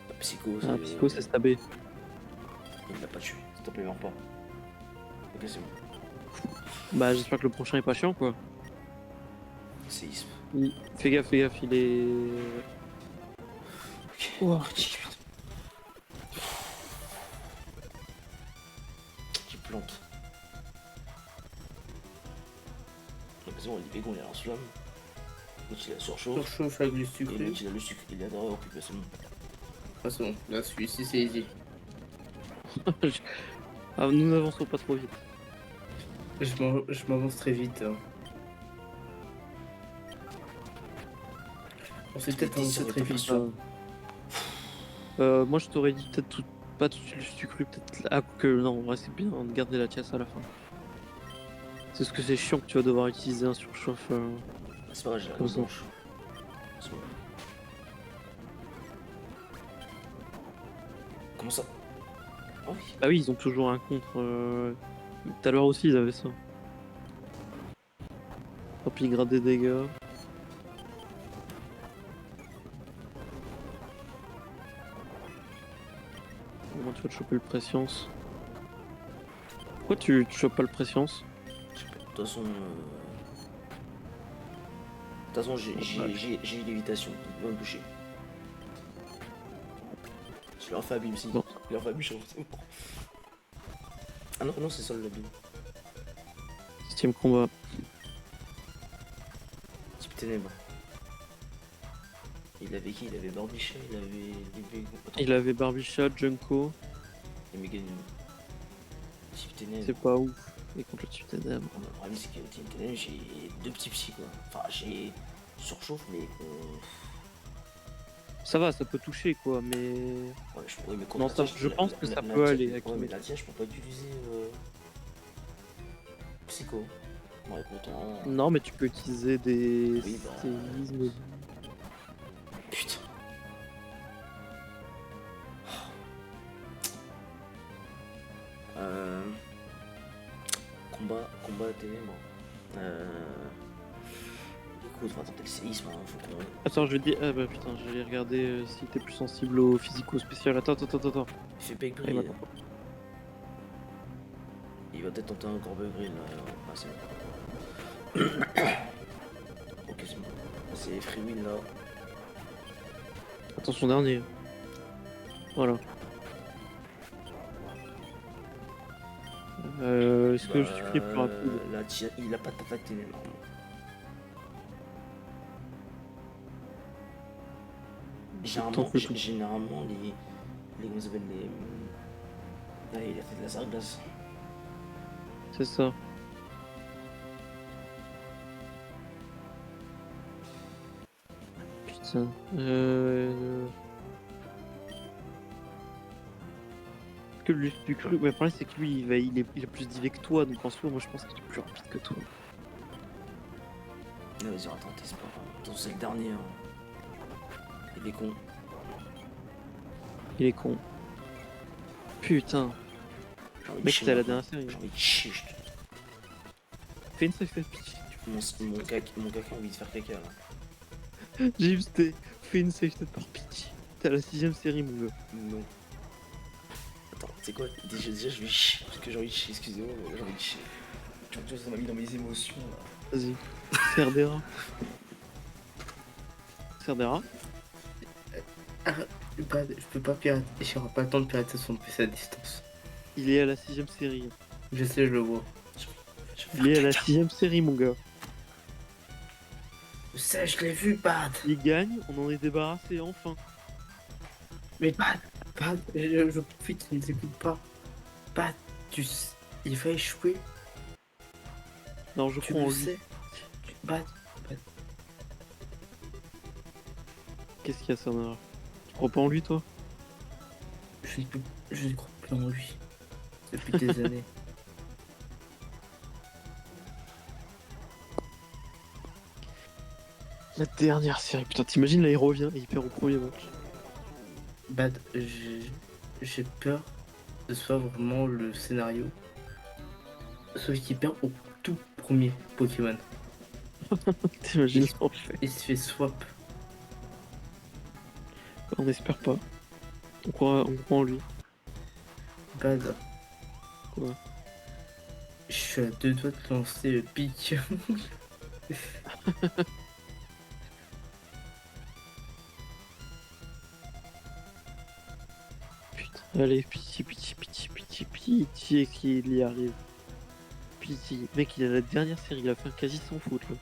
Bah, Psycho, c'est. Ah, Psycho, c'est stabé. Il l'a pas tué. S'il te plaît, meurs pas. Ok, c'est bon. Bah j'espère que le prochain est pas chiant quoi. Séisme. Fais gaffe, il est. Ok. Oh. Critique, putain. Qui plante. La maison, il est bégon, il a un flamme. L'autre, il a surchauffe. Surchauffe avec du Et sucre. l'autre, il a le sucre. Il a derrière, puis c'est bon. Ah, c'est bon. Là, celui-ci, c'est easy. Ah, nous n'avançons pas trop vite. Je m'avance très vite. Hein. On s'est peut-être avancé très vite. Hein. Moi je t'aurais dit peut-être pas tout de suite le sucru, peut-être. Ah, que non, en vrai c'est bien de garder la chasse à la fin. C'est ce que c'est chiant que tu vas devoir utiliser un surchauffe. C'est pas grave, j'ai la Comme ça. blanche. C'est bon. Comment ça? Oh oui. Ah oui, ils ont toujours un contre. Tout à l'heure aussi ils avaient ça. Hop, ils grattent des dégâts. Comment tu vas te choper le préscience? Pourquoi tu chopes pas le préscience? Je sais pas. De toute façon, j'ai l'évitation. Il va me toucher. Je l'ai refait à Bim aussi. Bon. Je l'ai refait à Bim, c'est bon. Ah non, non, c'est Sol le Bim. 7ème combat. Type ténèbres. Il avait qui? Il avait Barbicha, il avait. Attends, Il avait Barbichat, Junko, il avait gagné. Type ténèbres. c'est pas ouf. Et contre le type ténèbres. Le problème, c'est que Team Ténèbres, j'ai 2 petits psy quoi. Enfin, j'ai surchauffe, mais. Ça va, ça peut toucher quoi, mais. Ouais, oui, mais contre Non, la ça, tienne, je pense que ça peut aller avec Ouais, le mais mec. la tienne, je peux pas utiliser. Psycho. Bon, écoute, hein. Non, mais tu peux utiliser des Oui, bah. séismes. Putain. Combat ténèbres. Écoute, on va tenter le séisme, hein, faut qu'on. Attends, je vais dire. Ah bah putain, je vais regarder si t'es plus sensible au physico-spécial. Attends. Il fait Peg Ah, il Grill. m'attend. Il va peut-être tenter un Corbe Grill là. Ah, c'est bon. Ok, c'est bon. C'est Free Will là. Attends, son dernier. Voilà. Est-ce que je suis pris plus rapide? Il a pas d'attaque ténèbres. Généralement, les. Comment ça s'appelle les. Ah, il a fait de la sargasse. C'est ça. Putain. Que lui, plus cru. Ouais, le problème, c'est que lui, il est plus divé que toi, donc en soi, moi je pense qu'il est plus rapide que toi. Ah, vas-y, attends, c'est pas grave. Attends, c'est le dernier. Hein. Il est con. Il est con. Putain. J'ai envie de Mec, chier, t'es à la maintenant. dernière série. J'ai envie de chier, je te. Fais une success pitch. Mon caca a envie de faire caca là. J'ai juste fait une safety par pitch. T'es à la 6ème série, mon gars. Non. Attends, c'est quoi déjà, je vais chier. Parce que j'ai envie de chier, excusez-moi, mais j'ai envie de chier. Tu vois, ça m'a mis dans mes émotions là. Vas-y. Cerdera. Cerdera. Je peux pas pirater. J'aurai pas le temps de pirater son PC à distance. Il est à la 6ème série. Je sais, je le vois. Il est à la 6ème série, mon gars. Je sais, je l'ai vu, Bad. Il gagne, on en est débarrassé, enfin. Mais Bad, je profite, il ne t'écoute pas. Bad, il va échouer. Non, je Tu crois en le lui. sais. Bad. Qu'est-ce qu'il y a, Cerdera? Tu crois pas en lui, toi? Je ne crois plus en lui. Depuis des années. La dernière série. Putain, t'imagines, là, il revient et il perd au premier match. Bad, j'ai peur que ce soit vraiment le scénario. Sauf qu'il perd au tout premier Pokémon. T'imagines ce qu'on fait? Il se fait swap. On espère pas. On croit en lui. Bad. Quoi? Je suis à 2 doigts de lancer le pic. Putain, allez, pitié qu'il y arrive. Pitié. Mec, il a la dernière série, il a fait un quasi sans faute là.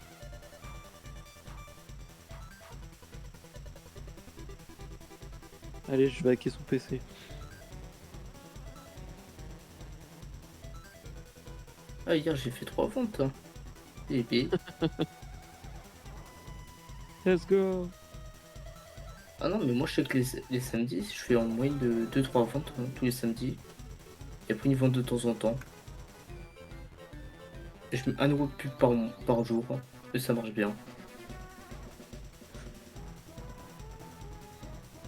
Allez, je vais hacker son PC. Ah, hier j'ai fait 3 ventes. Hein. Et puis... Let's go. Ah non, mais moi je sais que les samedis, je fais en moyenne de 2-3 ventes hein, tous les samedis. Et après une vente de temps en temps. Et je mets un nouveau pub par jour. Hein, et ça marche bien.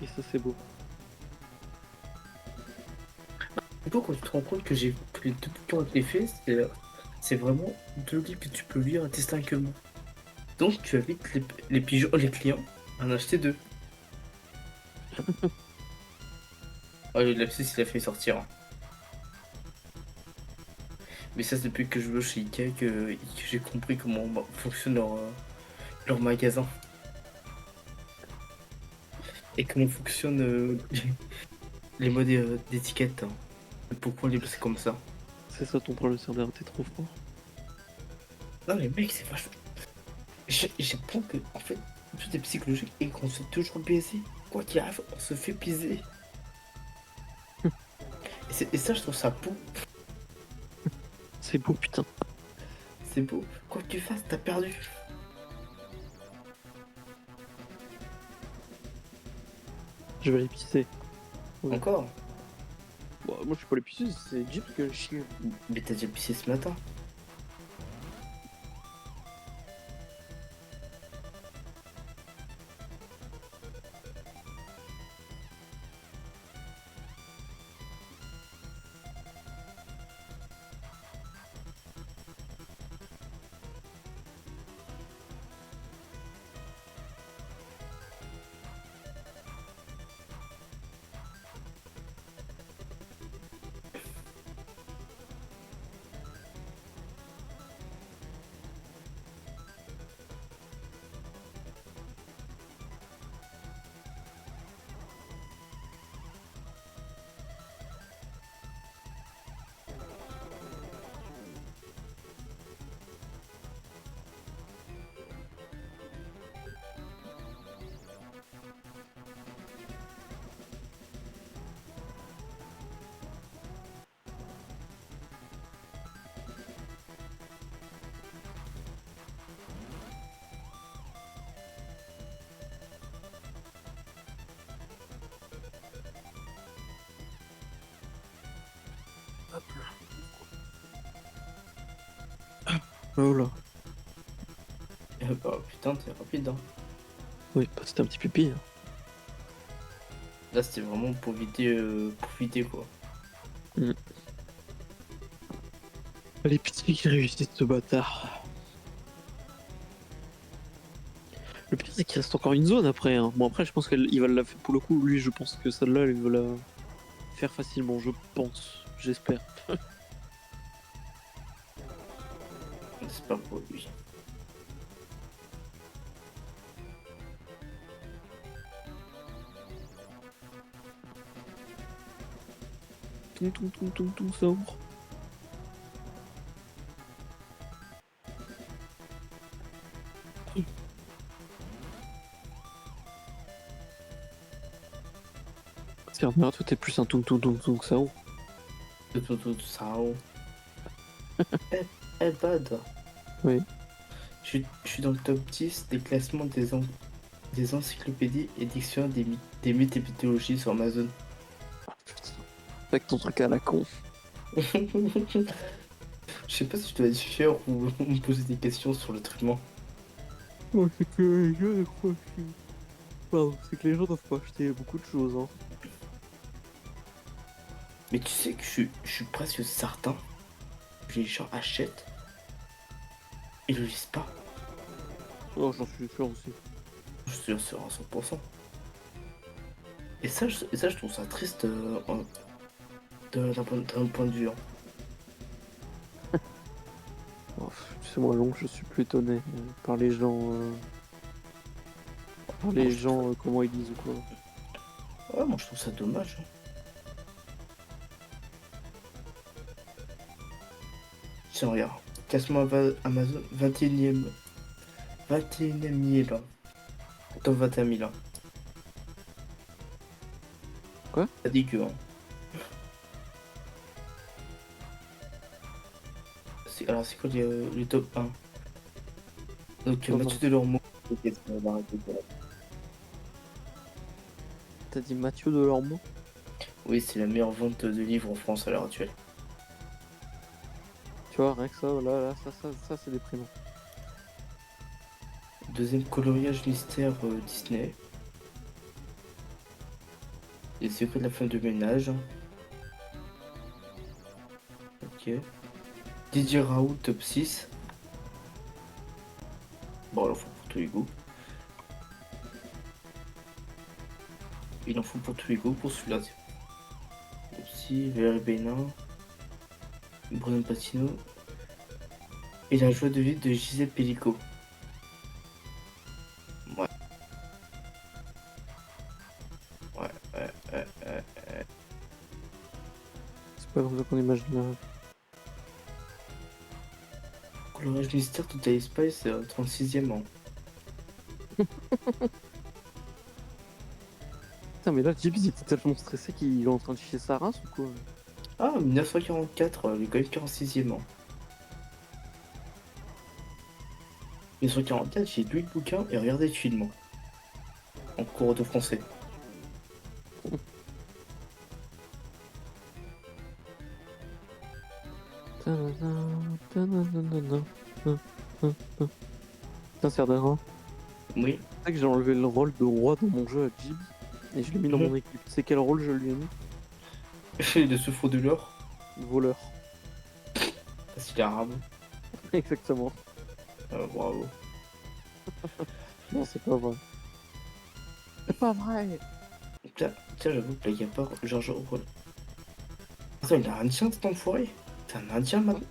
Et ça, c'est beau. Du coup, quand tu te rends compte que j'ai pris les 2 bouquins avec les faits, c'est vraiment 2 livres que tu peux lire distinctement. Donc tu invites les pigeons, les clients à en acheter 2. Oh, le lapsus il a fait sortir. Hein. Mais ça c'est depuis que je veux chez Ikea que j'ai compris comment fonctionne leur magasin. Et comment fonctionne les mots d'étiquette. Hein. Pourquoi les c'est comme ça? C'est ça ton problème, c'est t'es trop fort. Non mais mec, c'est vachement. J'apprends que en fait tout est psychologique et qu'on se fait toujours baiser. Quoi qu'il arrive, on se fait baiser. Et ça, je trouve ça beau. C'est beau, putain. C'est beau. Quoi que tu fasses, t'as perdu. Je vais aller pisser. Ouais. Encore. Bon, moi, je suis pas allé pisser, c'est Jeep que je chie. Mais t'as déjà pissé ce matin. Oh là. Bah putain, t'es rapide. Hein. Oui, bah, c'était un petit pipi. Hein. Là, c'était vraiment pour vider quoi. Les petits qui réussissent ce bâtard. Le pire, c'est qu'il reste encore une zone après. Hein. Bon, après, je pense qu'il va la faire pour le coup. Lui, je pense que celle-là, il va la faire facilement. Je pense. J'espère. C'est pas pour lui. Tung, ça ouvre. C'est vrai, toi, t'es plus un tung, ça ouvre. Tout ça. Oh. Bad. Oui. Je suis dans le top 10 des classements des encyclopédies et dictionnaires des mythes et mythologies sur Amazon. Putain. Avec ton truc à la con. Je sais pas si je dois être fier ou me poser des questions sur le traitement. Ouais, c'est que les gens doivent pas acheter. Pardon, c'est que les gens doivent pas acheter beaucoup de choses. Hein. Mais tu sais que je suis presque certain que les gens achètent et le lisent pas. Oh, j'en suis sûr aussi. Je suis sûr à 100%. Et ça, je trouve ça triste d'un point de vue. Hein. Oh, c'est moi long, je suis plus étonné par les gens. Par les gens, comment ils disent ou quoi. Ouais, moi je trouve ça dommage. Hein. Tiens, regarde. Classement Amazon 21ème. 21ème millier. Top 21 000. Quoi? T'as dit que. Hein. Alors, c'est quoi le top 1? Donc, Oh, Mathieu Delormeau. T'as dit Mathieu Delormeau? Oui, c'est la meilleure vente de livres en France à l'heure actuelle. Tu vois, rien que ça, là, ça c'est déprimant. Deuxième coloriage mystère Disney. Les secrets de la femme de ménage. Ok. Didier Raoult, top 6. Bon, il en faut pour tous les goûts. Il en faut pour tous les goûts, pour celui-là. Aussi, Valérie Bénin. Bruno Patino. Et la joie de vivre de Gisèle Pellico. Ouais. pas comme ça qu'on imagine la ref. Colorage mystère, Total Spice, 36e an. Putain, mais là, Gibbs, il était tellement stressé qu'il est en train de chier sa race ou quoi? Ah, 1944, il est quand même 46e an. 1944, j'ai lu le bouquin et regardé le film. En cours de français. Putain, Serdara. Oui. C'est que j'ai enlevé le rôle de roi dans mon jeu à Gibbs et je l'ai mis dans mon équipe. C'est quel rôle je lui ai mis? De ce faux de l'or. Voleur. Parce qu'il est arabe. Exactement. Bravo. Non, c'est pas vrai. C'est pas vrai. Tiens, j'avoue que là, il n'y a pas George Orwell. Attends, il est indien cet enfoiré. C'est un indien maintenant.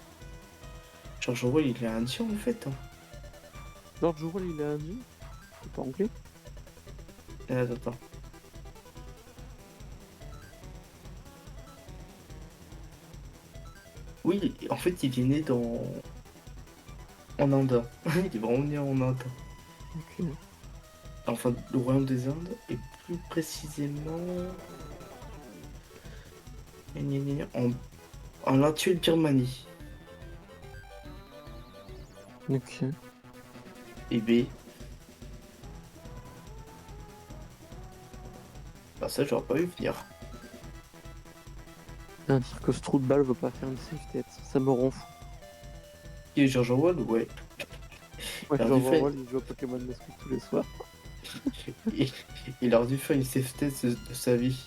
George Orwell, il est indien en fait. Hein. George Orwell, il est indien? C'est pas anglais? Attends. Oui, en fait, il est né en Inde. Il est vraiment né en Inde. Ok. Enfin, le royaume des Indes, et plus précisément... en l'actuelle Birmanie. Ok. Et B. Bah ça, j'aurais pas eu venir. Dire que Stroudball veut pas faire une safe tête, ça me rend fou. Et George Orwell, ouais. Ouais, Alors, George du fait- Orwell, il joue à Pokémon Nesquik tous les soirs. Il aurait dû faire une safe test de sa vie.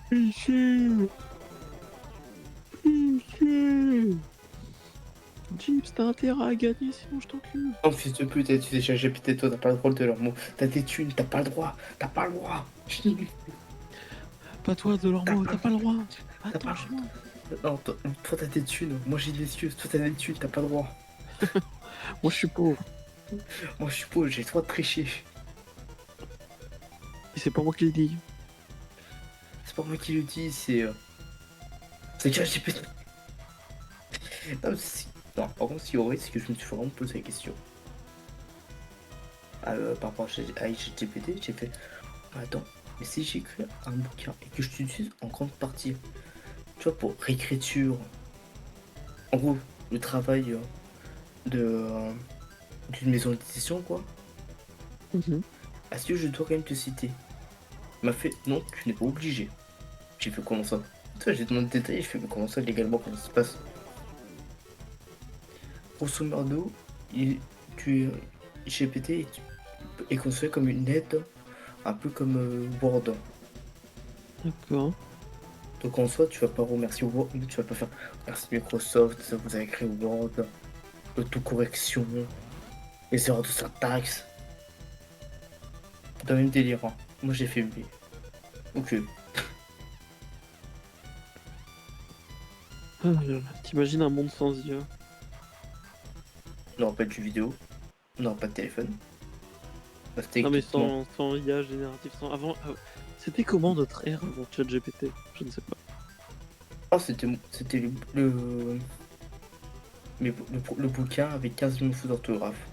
Piché! Piché! Jeeps, t'as intérêt à gagner, sinon je t'encule. Oh fils de pute, tu sais chercher peut-être toi, t'as pas le droit de leur mot. T'as tes thunes, t'as pas le droit. T'as pas le droit. Pas toi de leur mot, t'as pas le droit. T'as Attends, pas chez moi. Non, toi t'as tes thunes. Moi j'ai des excuses. Toi t'as des thunes, t'as pas le droit. Moi je suis pauvre. Moi je suis pauvre, j'ai le droit de tricher. Et c'est pas moi qui le dis. C'est pas moi qui le dis, c'est. C'est ChatGPT. Non, non, par contre, si aurait, c'est que je me suis vraiment posé la question. Par rapport à ChatGPT, j'ai fait. Attends, mais si j'écris un bouquin et que je l'utilise en grande partie, tu vois, pour réécriture, en gros, le travail de d'une maison d'édition, quoi, est-ce que je dois quand même te citer? Il m'a fait, non, tu n'es pas obligé. J'ai fait comment ça? Tu vois, j'ai demandé des détails, je fais, mais comment ça légalement, comment ça se passe? Grosso modo, GPT est conçu comme une aide, un peu comme Word. D'accord. Donc en soi, tu vas pas remercier Word, tu vas pas faire merci Microsoft, ça vous avez créé Word, l'autocorrection, les erreurs de syntaxe. Dans le même délire. Hein. Moi j'ai fait B. Ok. Ah là là, t'imagines un monde sans IA? On n'aura pas de jeux vidéo, on n'aura pas de téléphone. Parce que Non mais techniquement- sans IA génératif, sans... Avant... C'était comment notre ère avant ChatGPT? Je ne sais pas. Ah, c'était le bouquin avec 15 000 fautes d'orthographe.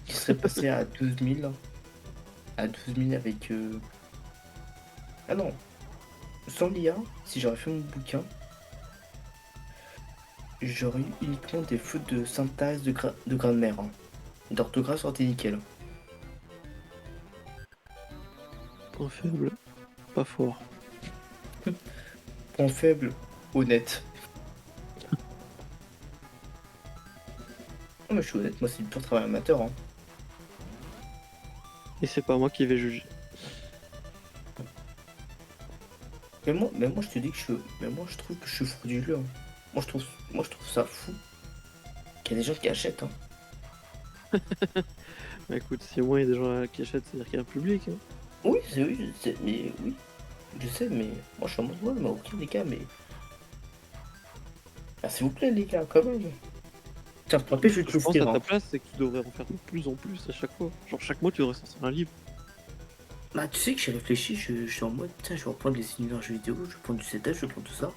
Qui serait passé à 12 000. À 12 000 avec... Ah non. Sans l'IA, si j'aurais fait mon bouquin, j'aurais eu uniquement des fautes de syntaxe, de grammaire. Hein. D'orthographe sortait nickel. Point faible, pas fort. Point faible, honnête. Non mais je suis honnête, moi c'est du pur travail amateur. Hein. Et c'est pas moi qui vais juger. Mais moi, je te dis que mais moi, je trouve que je suis frauduleux, hein. Moi, je trouve ça fou qu'il y a des gens qui achètent, hein. Bah écoute, si au moins il y a des gens qui achètent, c'est-à-dire qu'il y a un public, hein. Oui, je sais, mais oui, je sais, mais moi, je suis en mode, ouais, mais ok, les gars, mais. Ah, s'il vous plaît, les gars, quand même. Tiens, pour je vais te Je pense à l'offrir, ta hein. place, c'est que tu devrais en faire de plus en plus à chaque fois. Genre chaque mois, tu devrais sortir un livre. Bah, tu sais que j'ai réfléchi, je suis en mode, tiens, je vais reprendre les univers jeux vidéo, je vais prendre du setage, je vais prendre tout ça.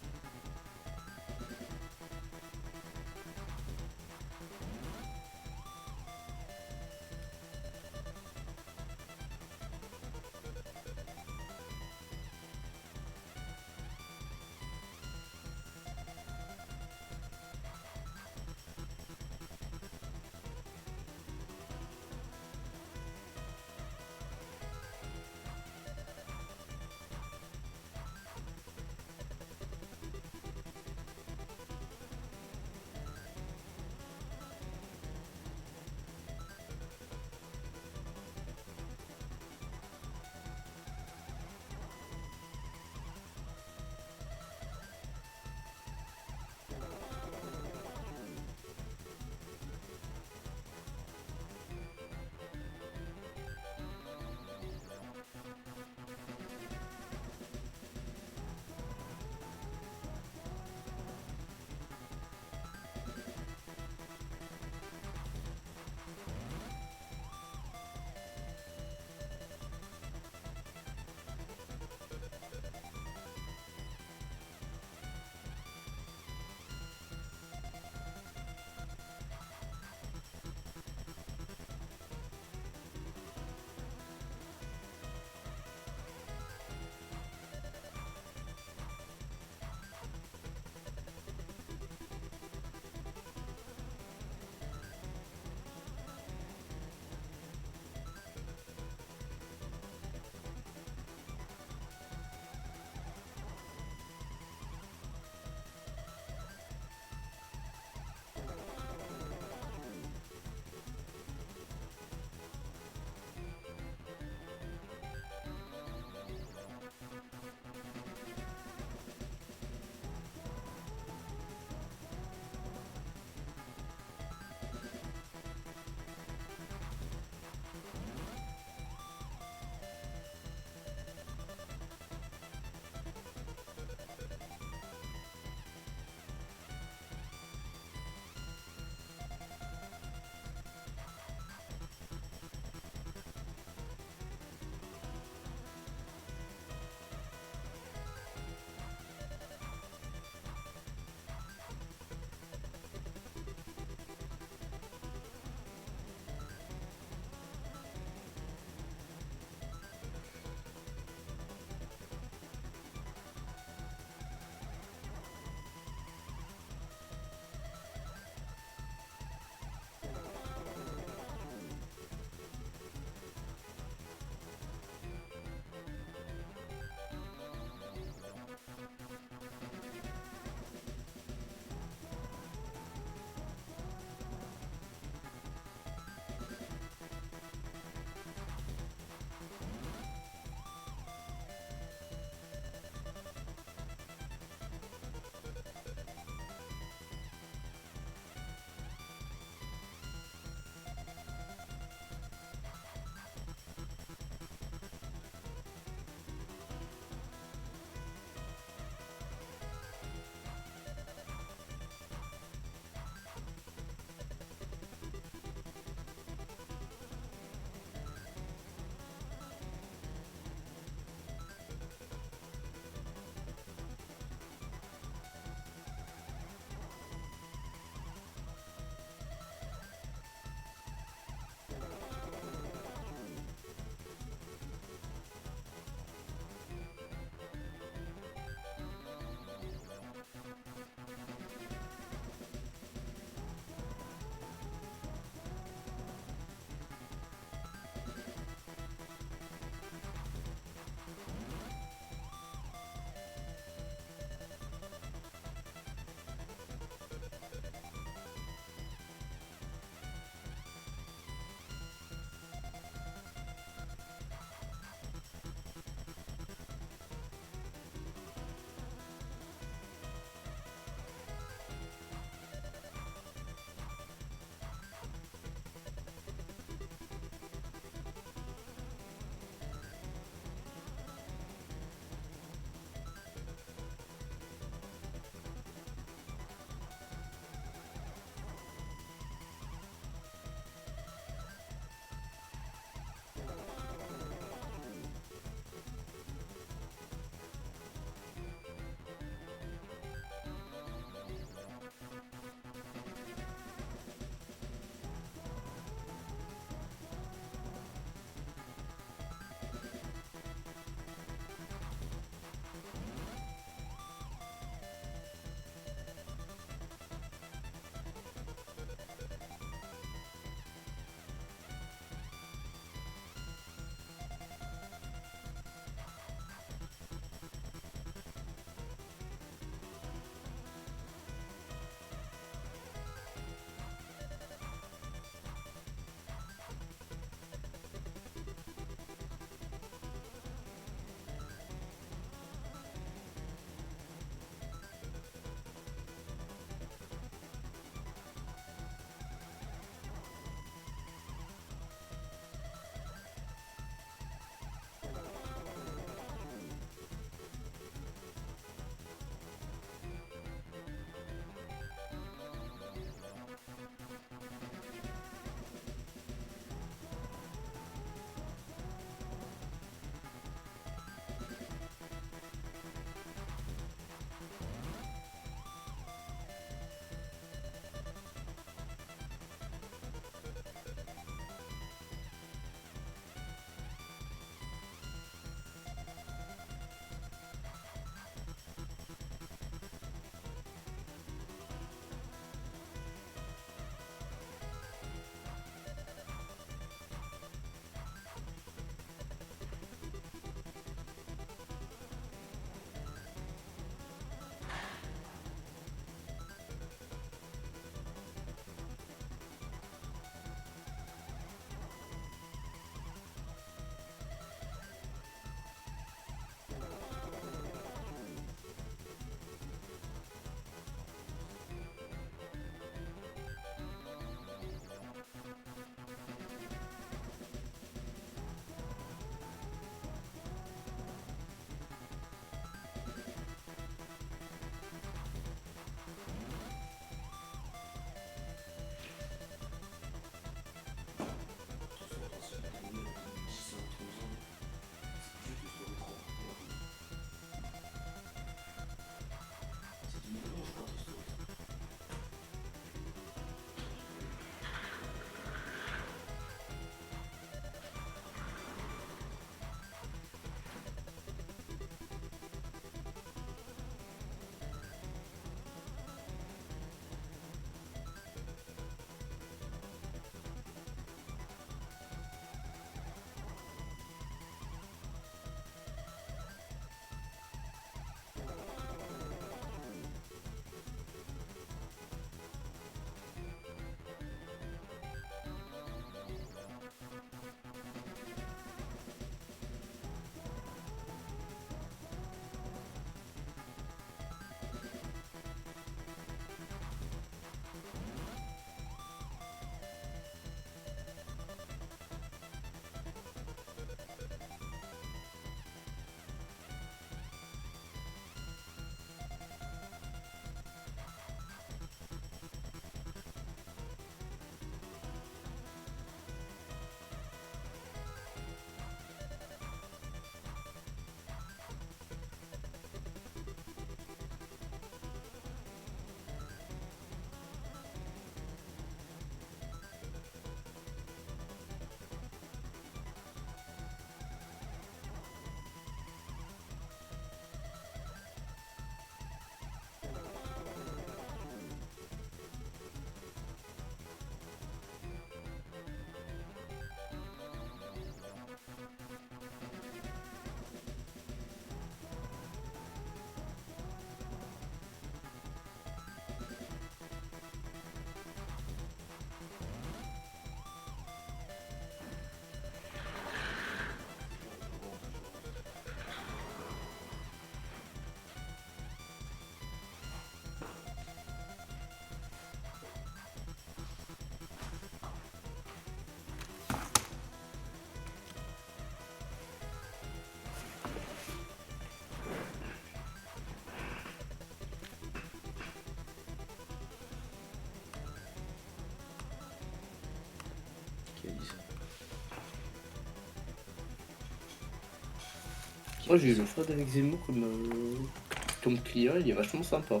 Moi j'ai eu le choix d'Alex Zemmour comme client, il est vachement sympa.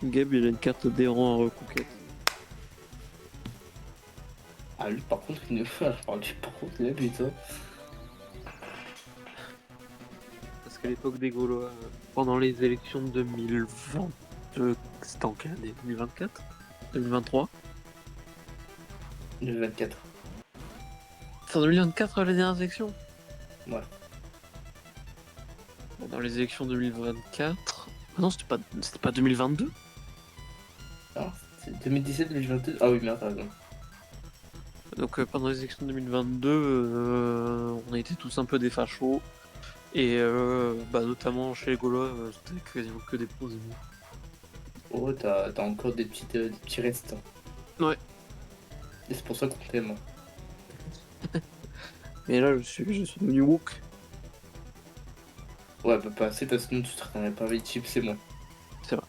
Gab, il a une carte d'errant à reconquête. Ah lui par contre il ne fait je parle du par contre il a putain. Parce qu'à l'époque des Gaulois, pendant les élections de 2020, c'était en quelle année 2024 2023 Le 24. C'est en 2024 les dernières élections. Ouais. Dans les élections 2024... Ah non, c'était pas 2022. Ah, c'est 2017-2022. Ah oui merde t'as raison. Donc pendant les élections 2022, on a été tous un peu des fachos. Et notamment chez les Gaulois, c'était quasiment que des pro-Zemmour. Oh t'as encore des petits restes. Ouais. Et c'est pour ça qu'on t'aime. Et là, je suis devenu woke. Ouais bah pas assez sinon tu te traînerais pas avec Chips c'est moi. C'est pas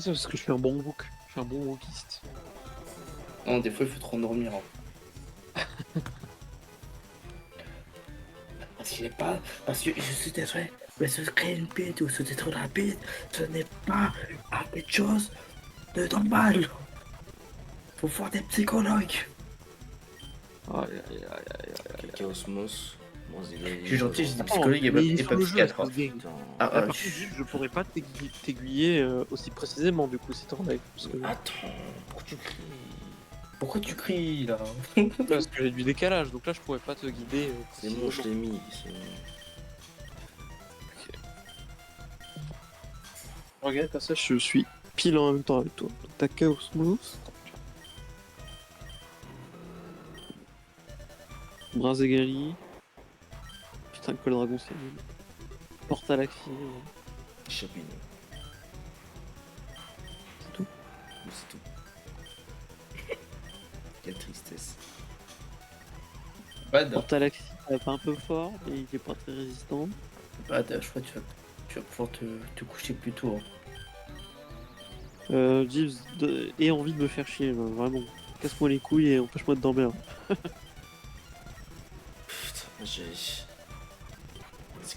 ça parce que je suis un bon woke. Je suis un bon wokiste. Non des fois il faut trop endormir. Hein. Parce qu'il est pas. Parce que je suis désolé, mais se créer une bite ou se détruire la bite, ce n'est pas quelque chose de normal. Faut voir des psychologues. Quelqu'un Osmos. Moi, Je suis gentil, j'ai dit psychologue et pas psychiatre. Par contre, je pourrais pas t'aiguiller aussi précisément du coup si t'en as. Parce que... Attends, pourquoi tu cries? Pourquoi tu cries là? Parce que j'ai du décalage, donc là je pourrais pas te guider. C'est bon, je l'ai mis. Regarde, comme ça je suis pile en même temps avec toi. Donc t'as Chaosmos. Brazegali. Putain, que le dragon c'est nul. Portalaxi. Champignon. C'est tout. Mais c'est tout. Quelle tristesse. Bad. Portalaxi, ça va pas un peu fort, mais il est pas très résistant. Bad, je crois que tu vas pouvoir te coucher plus tôt. Hein. Jeeves ait envie de me faire chier, vraiment. Casse-moi les couilles et empêche-moi de dormir. Putain, j'ai.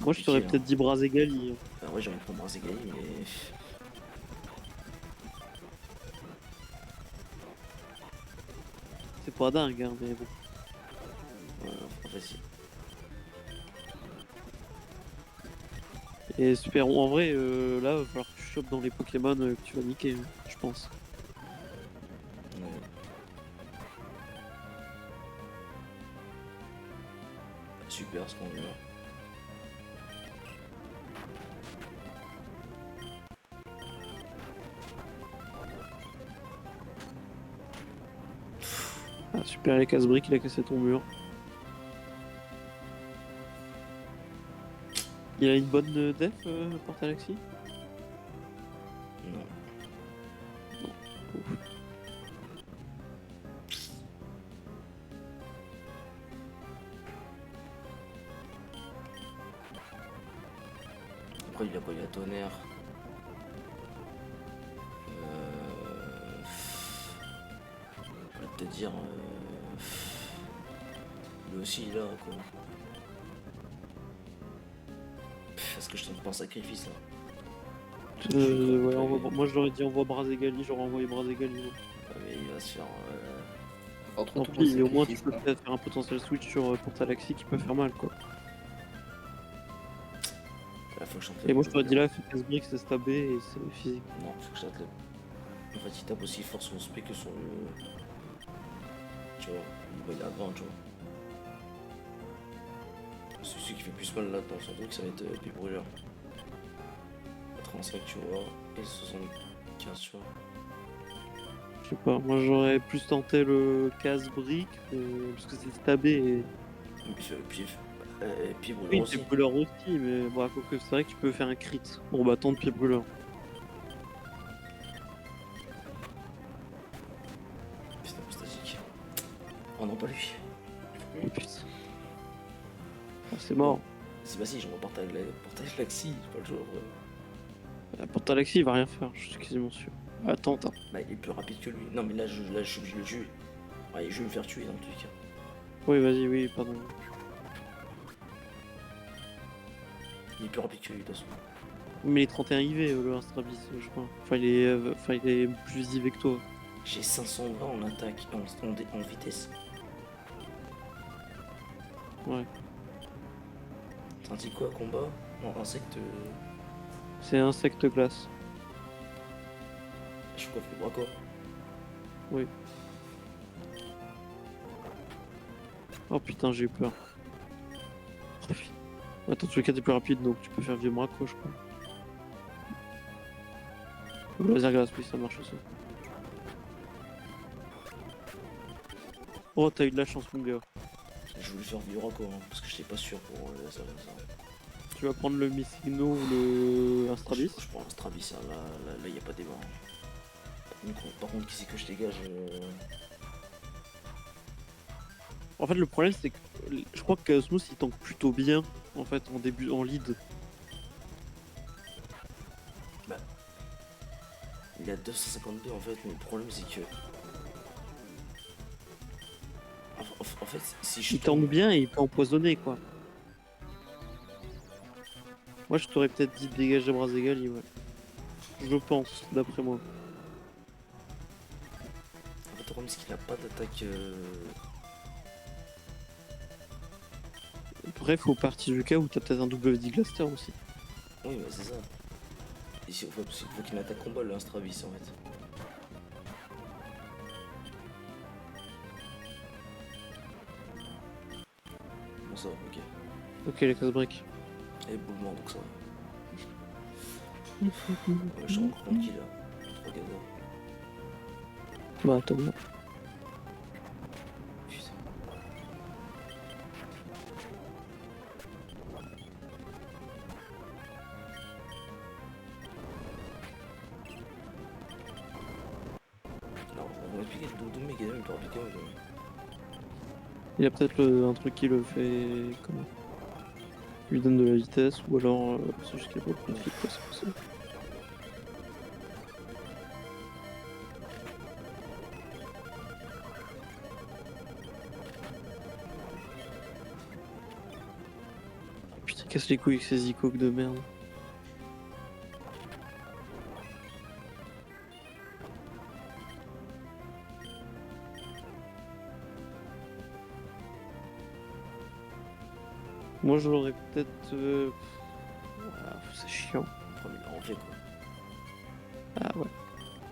Moi je t'aurais peut-être dit Brazegali. Hein. Ah ouais, j'aurais pris Brazegali, mais. C'est pas dingue, hein, mais bon. Vas-y. Et super, en vrai, là, va falloir que tu chopes dans les Pokémon que tu vas niquer, je pense. Ouais. Super ce qu'on veut. Ah, super, les casse-briques, il a cassé ton mur. Il a une bonne def, Portalaxi? Non. Ouf. Après, il a quoi? Il a tonnerre. Je vais peut-être dire. Lui aussi, là, quoi. Est-ce que je tente pas un sacrifice là? Ouais, moi je l'aurais dit envoie Brazegali, j'aurais envoyé Brazegali. Ah, mais il va se faire. Tant pis, au moins tu peux peut-être faire un potentiel switch sur Portalaxi qui peut faire mal quoi. Là, faut que je tente. Et moi je t'aurais dit là, fais casse-briques, c'est stabé et c'est physique. Non, faut que je tente le. En fait, il tape aussi fort son spé que son. Tu vois, il est à 20, tu vois. C'est celui qui fait plus mal là dans son truc, ça va être Pipe Brûleur. 35, tu vois, et 75, tu vois. Je sais pas, moi j'aurais plus tenté le casse-brique parce que c'est stabé et. Pipe Brûleur Oui, aussi. pied brûleur aussi, mais bon, quoique c'est vrai que tu peux faire un crit. Bon bah tente pied brûleur. Putain, apostatique. Oh non, pas lui. Oh putain. Ah, c'est mort. C'est vas-y, je reporte avec Laxi, j'ai pas le choix. Portalaxi il va rien faire, je suis quasiment sûr. Attends. Bah, il est plus rapide que lui. Non, mais là, je suis obligé de le tuer. Ouais, je vais me faire tuer dans le truc. Oui, vas-y, oui, pardon. Il est plus rapide que lui de toute façon. Mais il est 31 IV, le Astrabis, je crois. Enfin, il est plus IV que toi. J'ai 520 en attaque, en vitesse. Ouais. T'as dit quoi, combat? Non, insecte. C'est insecte glace. Je suis quoi, fait bras quoi? Oui. Oh putain, j'ai eu peur. Oh, putain. Attends, tous les cas, t'es plus rapide, donc tu peux faire vieux braco, je crois. Le laser glace, oui, ça marche aussi. Oh, t'as eu de la chance, mon gars. Je voulais faire vieux quoi, hein, parce que j'étais pas sûr pour ça. Tu vas prendre le Missigno ou le Astrabis. Je prends un Strabis, hein, là y a pas débat. Hein. Par contre, qui c'est que je dégage En fait, le problème, c'est que je crois que Chaosmos il tank plutôt bien en fait en début, en lead. Il a 252 en fait, mais le problème c'est que. En fait, si je Il tank bien et il peut empoisonner quoi. Moi, je t'aurais peut-être dit de dégager Brazegali, ouais. Je pense, d'après moi. En fait, le problème c'est qu'il a pas d'attaque. Après, faut partir du cas où t'as peut-être un WD Glaster aussi. Oui, mais c'est ça. Et il faut qu'il attaque combat le Stravis en fait. Bon, ça va, ok. Ok, les casse break. Et boulement, donc ça va. Je suis encore tranquille là. 3 gazas. Bah, attends, bon. Putain. Alors, on va expliquer le double mécanisme, il peut appliquer. Il y a peut-être un truc qui le fait. Comment lui donne de la vitesse, ou alors c'est juste qu'il n'y a pas de conflit, quoi, c'est possible. Putain, casse les couilles avec ces icoques de merde. Moi j'aurais peut-être. C'est chiant. Premier rangé quoi. Ah ouais.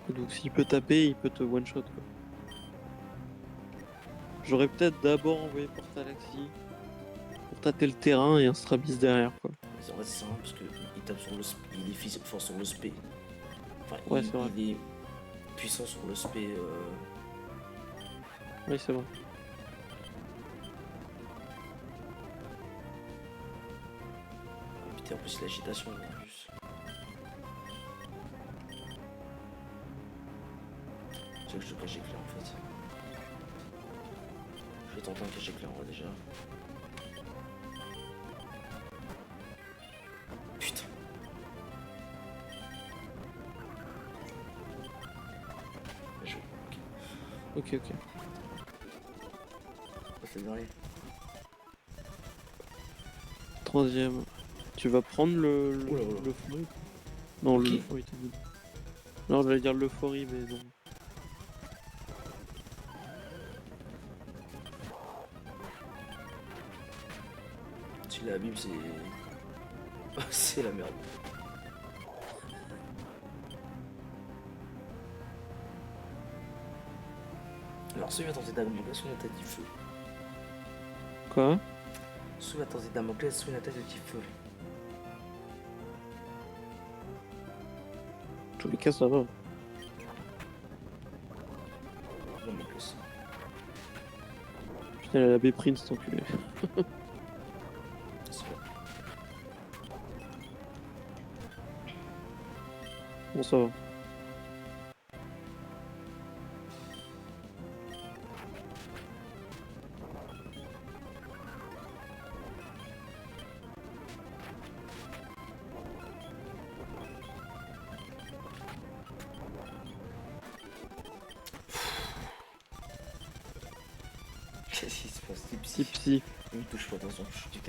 Et donc s'il peut taper, il peut te one shot quoi. J'aurais peut-être d'abord envoyé Portalaxi pour tâter le terrain et un Strabis derrière quoi. En vrai, c'est simple parce qu'il tape sur le SP, il est fort sur le SP. Enfin, Ouais, c'est vrai. il est puissant sur le SP. Oui, c'est vrai. Et puis en plus, l'agitation en plus. C'est que je cache éclair en fait. Je vais tenter un cache éclair en vrai déjà. Putain. Bien joué. Ok, ok. C'est le dernier. Troisième. Tu vas prendre Oula, oula. l'euphorie. Non, Ok. l'euphorie, t'as dit. Non, j'allais dire l'euphorie, mais non. Si la Bible c'est. C'est la merde. Alors celui-là tenter Damoclès sous une attaque du feu. Quoi? Sous tenter Damoclès sous une attaque de type feu. En tous les cas, ça va. Damoclès. Putain, elle a la B-print, cet enculé. C'est bon. Bon, ça va. Qu'est-ce qui se passe? Si psy. Il me touche pas, attention, je suis du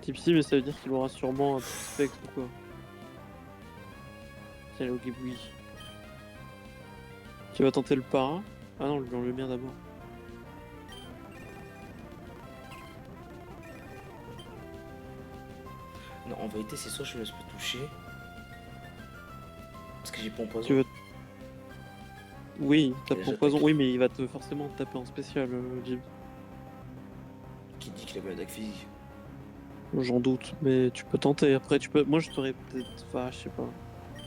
Tipsy, mais ça veut dire qu'il aura sûrement un petit spectre ou quoi. Tiens, le Oogie Boogie. Tu vas tenter le para? Ah non, le mien d'abord. Non, en vérité, c'est soit je me laisse pas toucher. Parce que j'ai pas en poison. Tu veux... Oui, tape Déjà, en poison. t'as- Oui, mais il va te forcément te taper en spécial, Jim. Qui dit qu'il a pas d'attaque physique? J'en doute, mais tu peux tenter. Après, tu peux. Moi, je t'aurais peut-être. Enfin, je sais pas.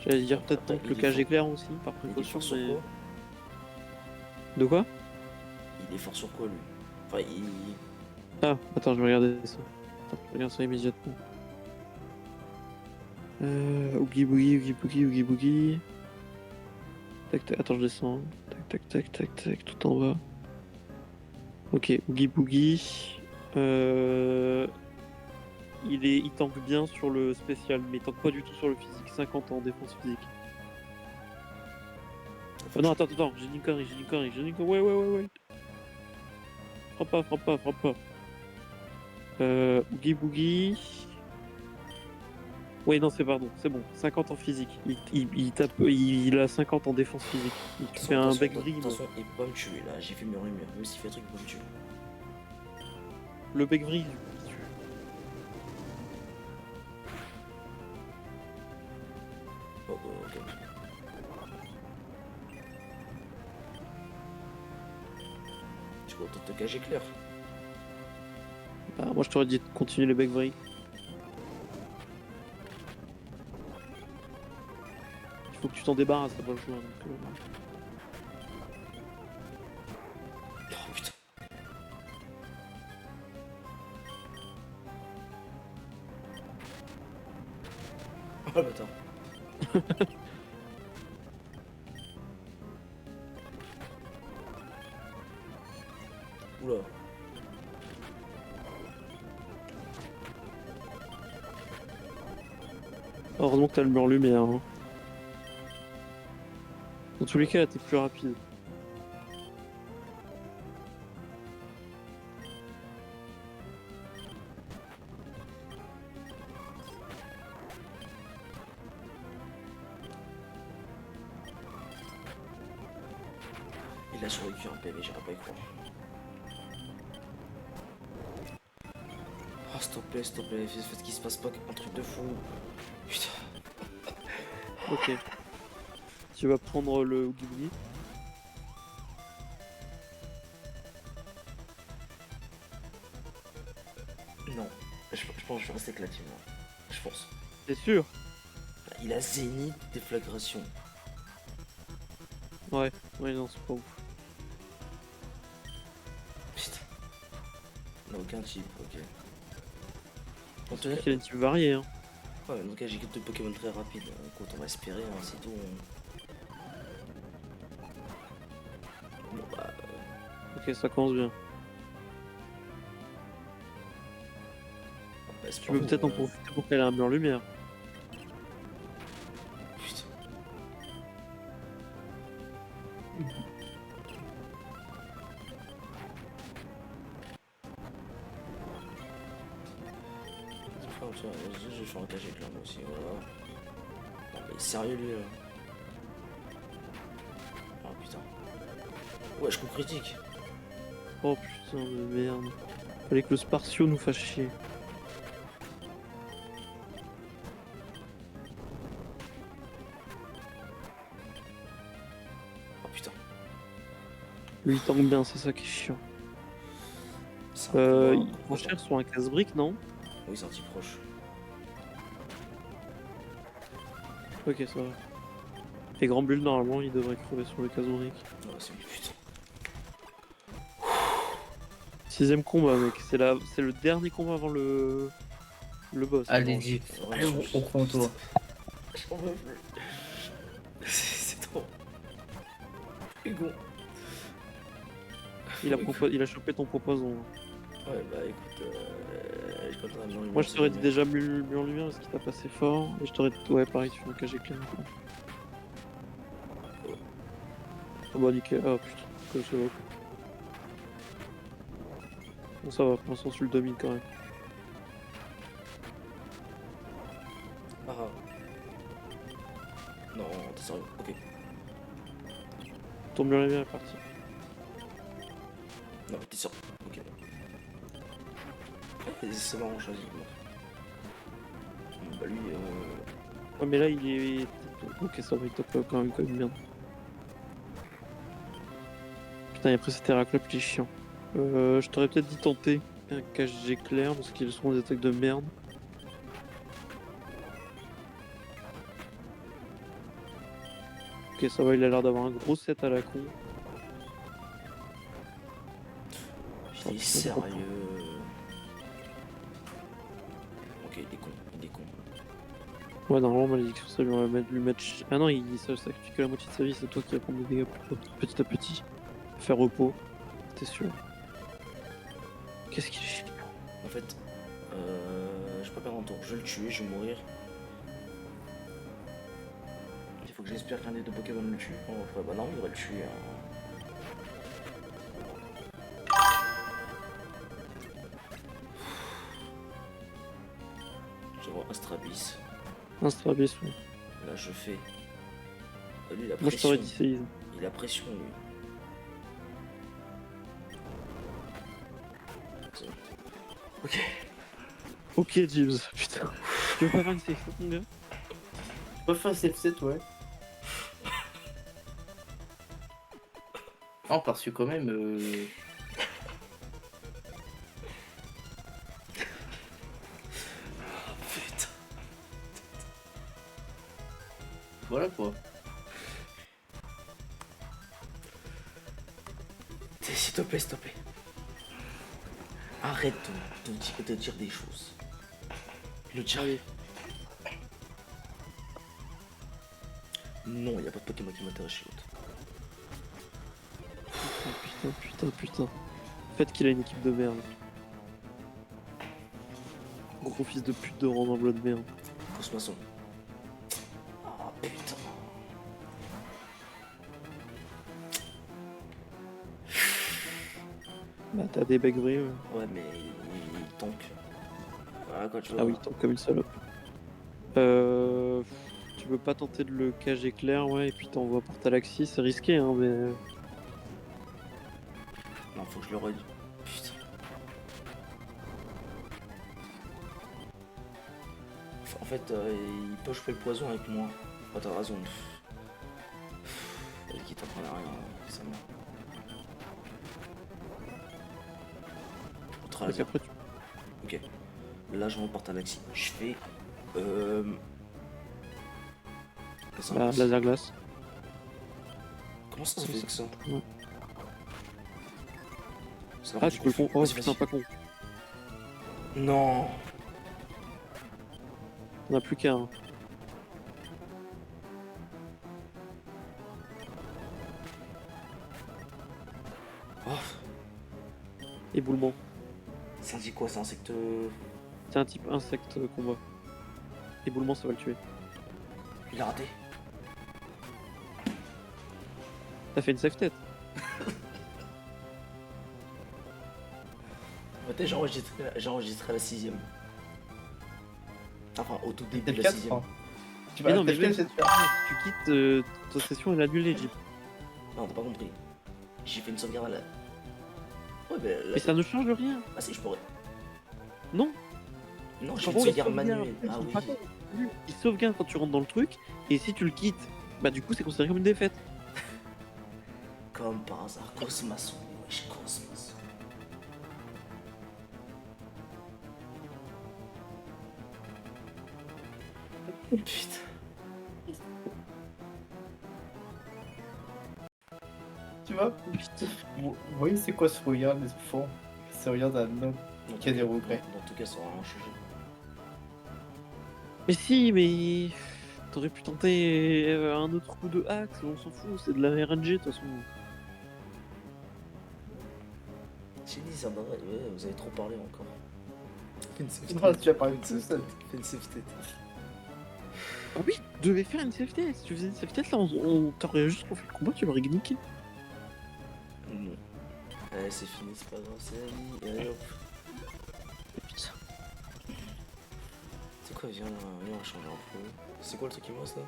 J'allais dire peut-être Après, tente il le est cage fort. éclair aussi, par Il est précaution. fort sur Mais... quoi? De quoi? Il est fort sur quoi lui? Enfin, il. Ah, attends, je vais regarder ça. Attends, je regarde ça immédiatement. Oogie Boogie, Oogie Boogie, Oogie Boogie. Tac, tac, attends, je descends. Tac, tac, tac, tac, tac, tout en bas. Ok, Oogie Boogie. Il tank bien sur le spécial, mais il tank pas du tout sur le physique. 50 en défense physique. Non, attends, j'ai une connerie, ouais, ouais. Frappe pas. Oogie Boogie. Oui, non, c'est bon. 50 en physique. Il tape, il a 50 en défense physique. Il te fait un bec vrille. Attention, il peut pas me tuer là. J'ai fait murmure. Même s'il fait un truc, il peut me tuer. Le bec vrille. Oh, ok. Tu peux te cacher clair. Bah, moi, je t'aurais dit de continuer le bec vrille. Il faut que tu t'en débarrasses, t'as pas le choix. Donc, Oh putain. Oh putain. Oula. Heureusement que t'as le mur lumière. Hein. Dans tous les cas, là, t'es plus rapide. Il a survécu un PV, j'irai pas y croire. Oh, s'il te plaît, faites qu'il se passe pas un truc de fou. Putain. Ok. Tu vas prendre le Oogie Boogie. Non, je pense que je vais rester avec la team là. Je pense. T'es sûr? Il a zénith déflagration. Ouais, non, c'est pas ouf. Putain. On a aucun type, ok. En tout C'est-à-dire cas, qu'il y a une type variée. Hein. ouais, en tout cas, j'ai quelques Pokémon très rapides. Quand on va espérer, hein, c'est tout. Bon bah. Ok, ça commence bien. Tu peux peut-être en profiter pour qu'elle ait un mur lumière. Putain. Enfin, tiens, vas-y, je vais faire un cage éclair moi aussi, voilà. Non mais sérieux lui là. Oh putain. Ouais, je coup critique. Oh putain de merde. Fallait que le Spartio nous fasse chier. Oh putain. Lui il tank bien, c'est ça qui est chiant. C'est un Il prend cher sur un casse-brique, non? Oui, c'est un petit proche. Ok, ça va. Et Grand Bulle, normalement, il devrait crever sur le casse-brique. Oh, c'est putain. 6ème combat, mec. C'est le dernier combat avant le boss. Allez-y. Ouais, Allez, on croit en toi. J'en veux plus. C'est trop. Hugo. Il a chopé ton proposon. Ouais, bah écoute, je suis content d'avoir eu Moi, je mon t'aurais dit CV. déjà mur lumière parce qu'il t'a passé fort. Et je t'aurais dit, ouais, pareil, tu fais un cage éclair. Quoi. Oh bah, nickel. Ah putain, que ça va. Bon, ça va, pour l'instant, tu le domines quand même. t'es sérieux? Ok. Ton mur est bien parti. Non, t'es sûr? Ok. C'est marrant, choisi. Bah lui, Ouais, mais là, il est. Ok, ça va, il tape quand même bien. Putain, et après, c'était Héraclop, il est chiant. Je t'aurais peut-être dit tenter un KG clair parce qu'il a souvent des attaques de merde. Ok, ça va, il a l'air d'avoir un gros set à la con. il est sérieux. Ok, il est con, il est con. Ouais, normalement, malédiction, ça lui va lui mettre. Ah non, ça sacrifie que la moitié de sa vie, c'est toi qui vas prendre des dégâts petit à petit. Faire repos, t'es sûr. Qu'est-ce qu'il est chiant. En fait, je peux pas perdre un tour. Je vais le tuer, je vais mourir. Il faut que j'espère qu'un des deux Pokémon le tue. Oh, bah non, il va le tuer. Je vois Astrabis. Un Strabis, ouais. Là, je fais. Lui, il a Moi, je pression. t'aurais dit Seize. Il a pression, lui. C'est bon. Ok. Ok, Gibbs, putain. Tu veux pas faire une sélection, mon gars? On peut faire un F7, ouais. Non, parce que quand même. Putain. Voilà quoi. S'il te plaît, s'il te plaît. Arrête de dire des choses. Le dire. Allez. Non, il n'y a pas de Pokémon qui m'intéresse chez l'autre. Putain. Fait qu'il a une équipe de merde. Gros fils de pute de rang bleu de merde. Cosmaçon. Ah putain. Bah, t'as des becs vrais, ouais. Ouais, mais il tank. Voilà quoi, tu vois. Ah oui, tant comme une salope. Tu veux pas tenter de le cage éclair, ouais, et puis t'envoies pour Talaxi, c'est risqué, hein, mais. Non, faut que je le redis. Putain. En fait, il peut choper le poison avec moi. Ah, t'as raison. Elle qui t'apprend à rien, c'est moi. Autre Donc laser. après, tu... Ok. Là, je reporte à Laxi. Je fais. Bah, laser glace. Comment ça se fait que ça? Ouais. Ça Ah, rend tu du peux le coup. con. Oh Vas-y, putain, vas-y. pas con. Non. On a plus qu'un. Oh, Éboulement. ça dit quoi? C'est un insecte. C'est un type insecte combat. Éboulement, ça va le tuer. Il a raté. T'as fait une safe tête. Peut-être j'enregistrerai la 6ème. Enfin, au tout début C'est de le la 4. 6ème. Tu Mais vas non, mais attaquer même cette si fois. tu quittes, ta session est annulée, Jeep. Non, t'as pas compris. J'ai fait une sauvegarde à la. Ouais, bah. Mais ça ne change rien. Ah, si, je pourrais. Non. Non, j'ai Par fait une contre, sauvegarde manuelle. Ah Par oui. contre, il sauvegarde quand tu rentres dans le truc, et si tu le quittes, bah du coup c'est considéré comme une défaite. Comme par hasard. Cosmaçon. Wesh, Cosmaçon. Putain. Tu vois? Vous voyez, c'est quoi ce regard des enfants? Ce regard d'un homme qui a des regrets. Dans tout cas, ça aura rien changé. Mais si, mais t'aurais pu tenter un autre coup de axe, on s'en fout, c'est de la RNG de toute façon. J'ai dit, ça va. Ouais, vous avez trop parlé encore. Fais une safe Non, tu as parlé de tout ça. Fais une safe tête. Ah oui, tu devais faire une safe test. Si tu faisais une safe test là, on t'aurait juste refait le combat, tu l'aurais niqué. Non. Allez, c'est fini, c'est pas grave, c'est la vie. Et allez, hop. Putain. C'est quoi, viens, on va changer un peu. C'est quoi le truc qui me reste là?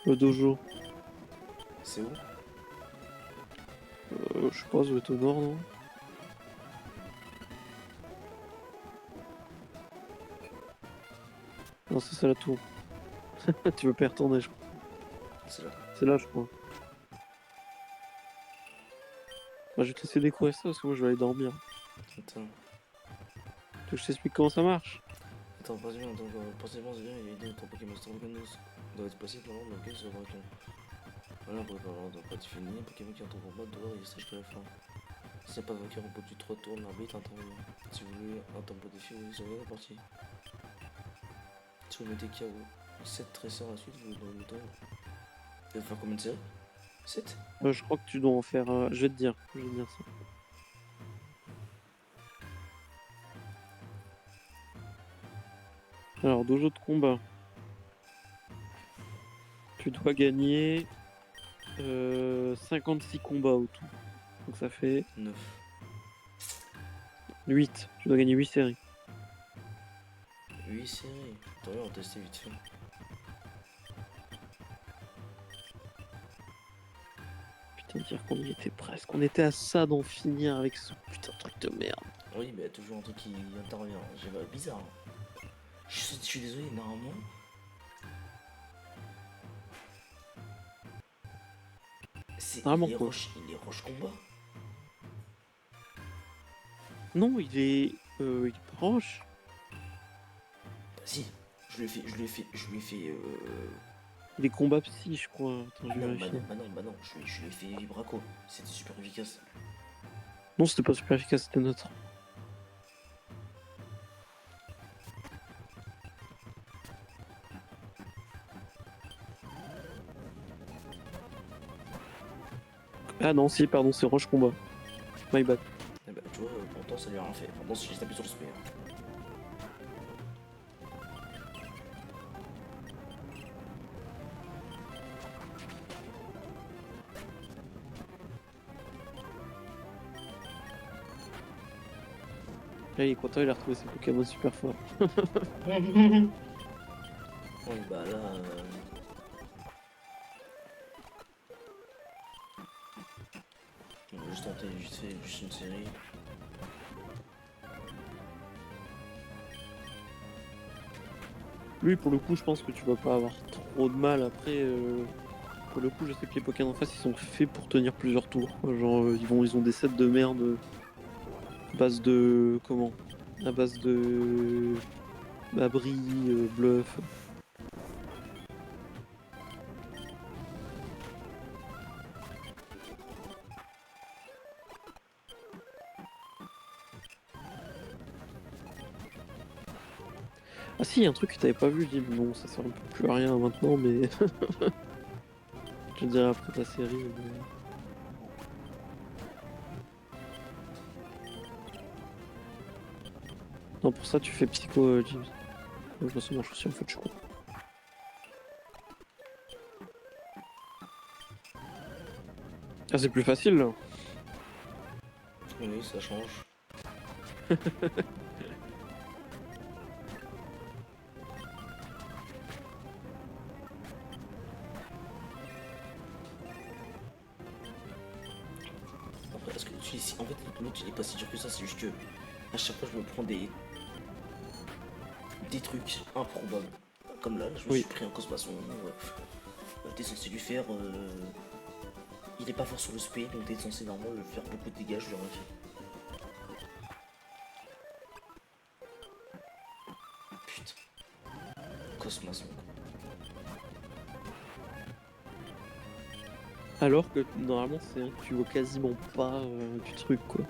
Le dojo. C'est où? Je sais pas, ça doit être au nord, non? Non, c'est ça la tour. Tu veux pas y retourner, je crois. C'est là. C'est là, je crois. Bah, je vais te laisser découvrir ça parce que moi je vais aller dormir. Attends. Tu veux que je t'explique comment ça marche? Attends, pas bien, donc potentiellement, c'est bien, il y a une idée de ton Pokémon Store Organis. Doit être possible, non? Mais ok, ça va ton. Voilà, pour parler de pas défini, un Pokémon qui entre en combat doit rester jusqu'à la fin. Si c'est pas vainqueur au bout du 3 tours, l'arbitre intervient. Si vous voulez un tempo défi, vous avez la partie. Si vous mettez KO 7 tresseurs à la suite, vous donnez le temps. Il va faire combien de séries? 7? Je crois que tu dois en faire. Je vais te dire. Je vais te dire ça. Alors, dojo de combat. Tu dois gagner 56 combats au tout. Donc ça fait 9. 8. Tu dois gagner 8 séries. 8 séries. Attends, on va tester vite fait. Putain, dire qu'on y était presque. On était à ça d'en finir avec ce putain de truc de merde. Oui, mais il y a toujours un truc qui intervient. J'ai bizarre. Hein. Je suis désolé, normalement. Vraiment, Il est quoi. roche combat. Non, il est proche. Bah si, je lui ai fait. Il est combat psy, je crois. Attends, je vais Non, vérifier. bah non, je lui ai fait Vibraco. C'était super efficace. Non, c'était pas super efficace, c'était neutre. Ah non, si, pardon, c'est Roche Combat. My bad. Et bah, tu vois, pourtant ça lui a rien fait. Pourtant, si j'ai tapé sur le spé. Là, il est content, il a retrouvé ses Pokémon super forts. Oui, bah là. On va juste tenter vite fait, juste une série. Lui, pour le coup, je pense que tu vas pas avoir trop de mal. Après, pour le coup, je sais que les Pokémon en face, ils sont faits pour tenir plusieurs tours. Genre, ils ont des sets de merde à base de. Comment? À base de. Abri, bluff. Ah si, il y a un truc que t'avais pas vu, Jim. Bon, ça sert un peu plus à rien maintenant, mais. Je te dirai après ta série. Mais... Non, pour ça, tu fais Psycho, Jim. Je me souviens, je suis en fait, je suis con. Ah, c'est plus facile là. Oui, ça change. Après, est-ce que tu ici en fait, l'autre il est pas si dur que ça, c'est juste que à chaque fois je me prends des trucs improbables. Comme là, je me suis pris un cosmaçon. T'es censé lui faire. Il est pas fort sur le spé, donc t'es censé normalement le faire beaucoup de dégâts, je lui ai rien fait. Putain. Cosmaçon. Alors que normalement, c'est un que tu vois quasiment pas du truc quoi.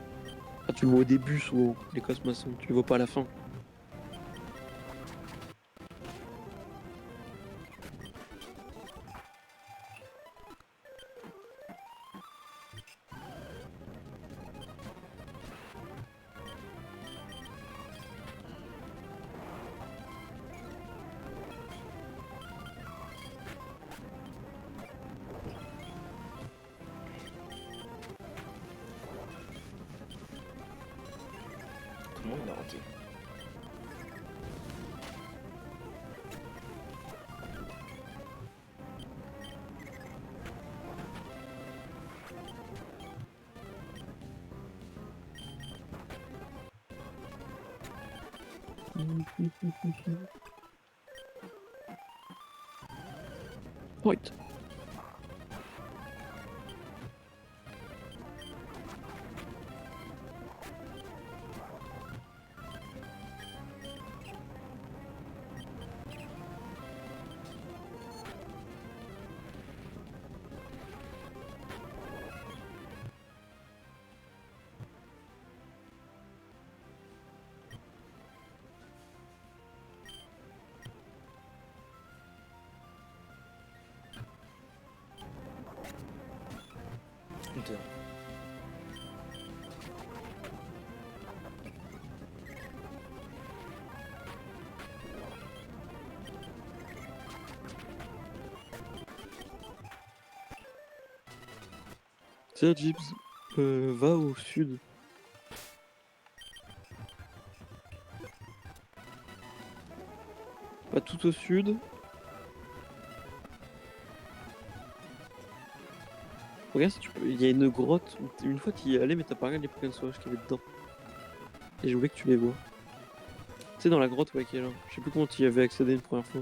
Ah, tu le vois au début souvent, les cosmaçons, tu le vois pas à la fin. Comment il a raté? Right. Hunter. Tiens, Gibbs, va au sud. Pas tout au sud. Regarde si tu peux. Il y a une grotte. Une fois tu y es allé, mais t'as pas regardé les Pokémon sauvages qu'il y avait dedans. Et je voulais que tu les vois. Tu sais, dans la grotte, ouais, qui est là. Je sais plus comment tu y avais accédé une première fois.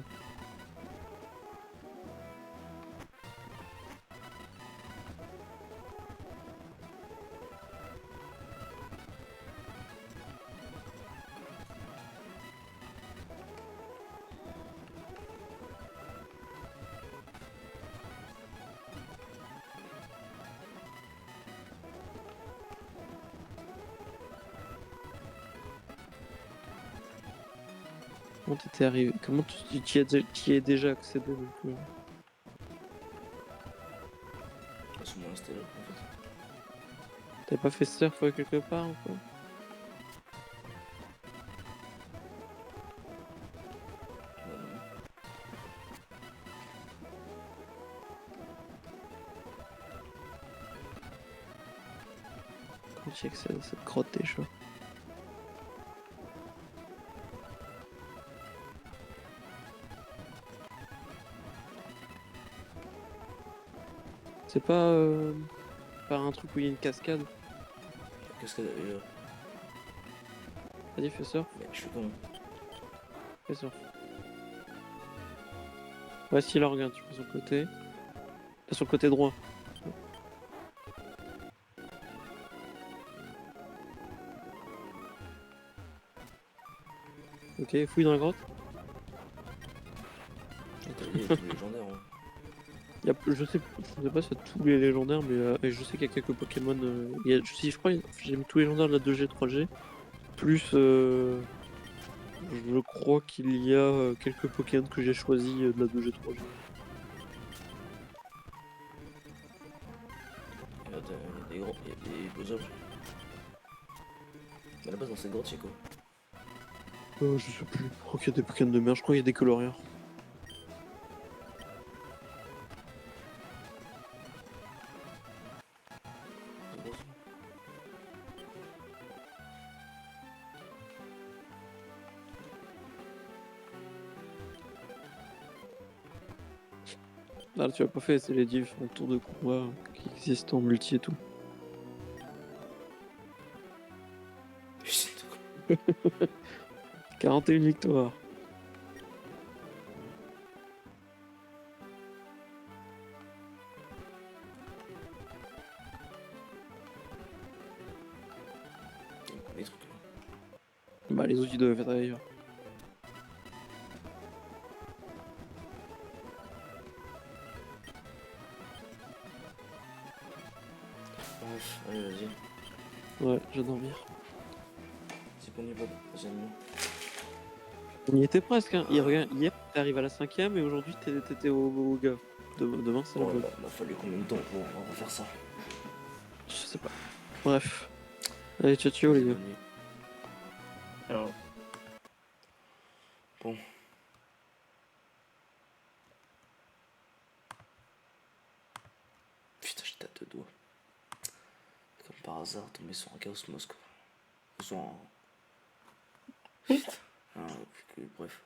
Comment t'étais arrivé? Comment tu y es déjà accédé donc, C'est moi installé en fait. T'avais pas fait surf quelque part ou quoi? Bah non. Comment tu y accèdes à cette grotte déjà? C'est pas un truc où il y a une cascade? Qu'est-ce que déjà? Vas-y, fais surf, Mais je fais comment? fais surf. Ouais, si là, regarde, tu prends sur le côté. Là, sur le côté droit. Ok, fouille dans la grotte. Il y a tous les légendaires. Hein. Je sais pas si y a tous les légendaires, mais je sais qu'il y a quelques Pokémon. Si je crois, j'ai mis tous les légendaires de la 2G, 3G. Plus, je crois qu'il y a quelques Pokémon que j'ai choisis de la 2G, 3G. Il y a des gros. Il y a des beaux objets. Mais à la base, dans cette grotte, c'est quoi? Je sais plus. Je crois qu'il y a des Pokémon de merde. Je crois qu'il y a des coloriens. C'est gros, ça. Là, tu as pas fait, c'est les différents tours de combat qui existent en multi et tout. Putain de quoi. 41 victoires. Les trucs là. Bah, les outils doivent être ailleurs. Bref, allez, vas-y. Ouais, je vais dormir. C'est pas niveau. Vas-y, amène-moi. On y était presque, hein. Hier, t'es arrivé à la 5ème et aujourd'hui, t'étais au gars. Demain, c'est la Bon, bonne. il m'a fallu combien de temps pour refaire ça? Je sais pas. Bref. Allez, ciao, ciao, les gars. Bonne nuit. Alors, Bon. Putain, j'étais à deux doigts. Comme par hasard, tombé sur un Chaos Mosque. Ou sur un. Putain. Ah, bref.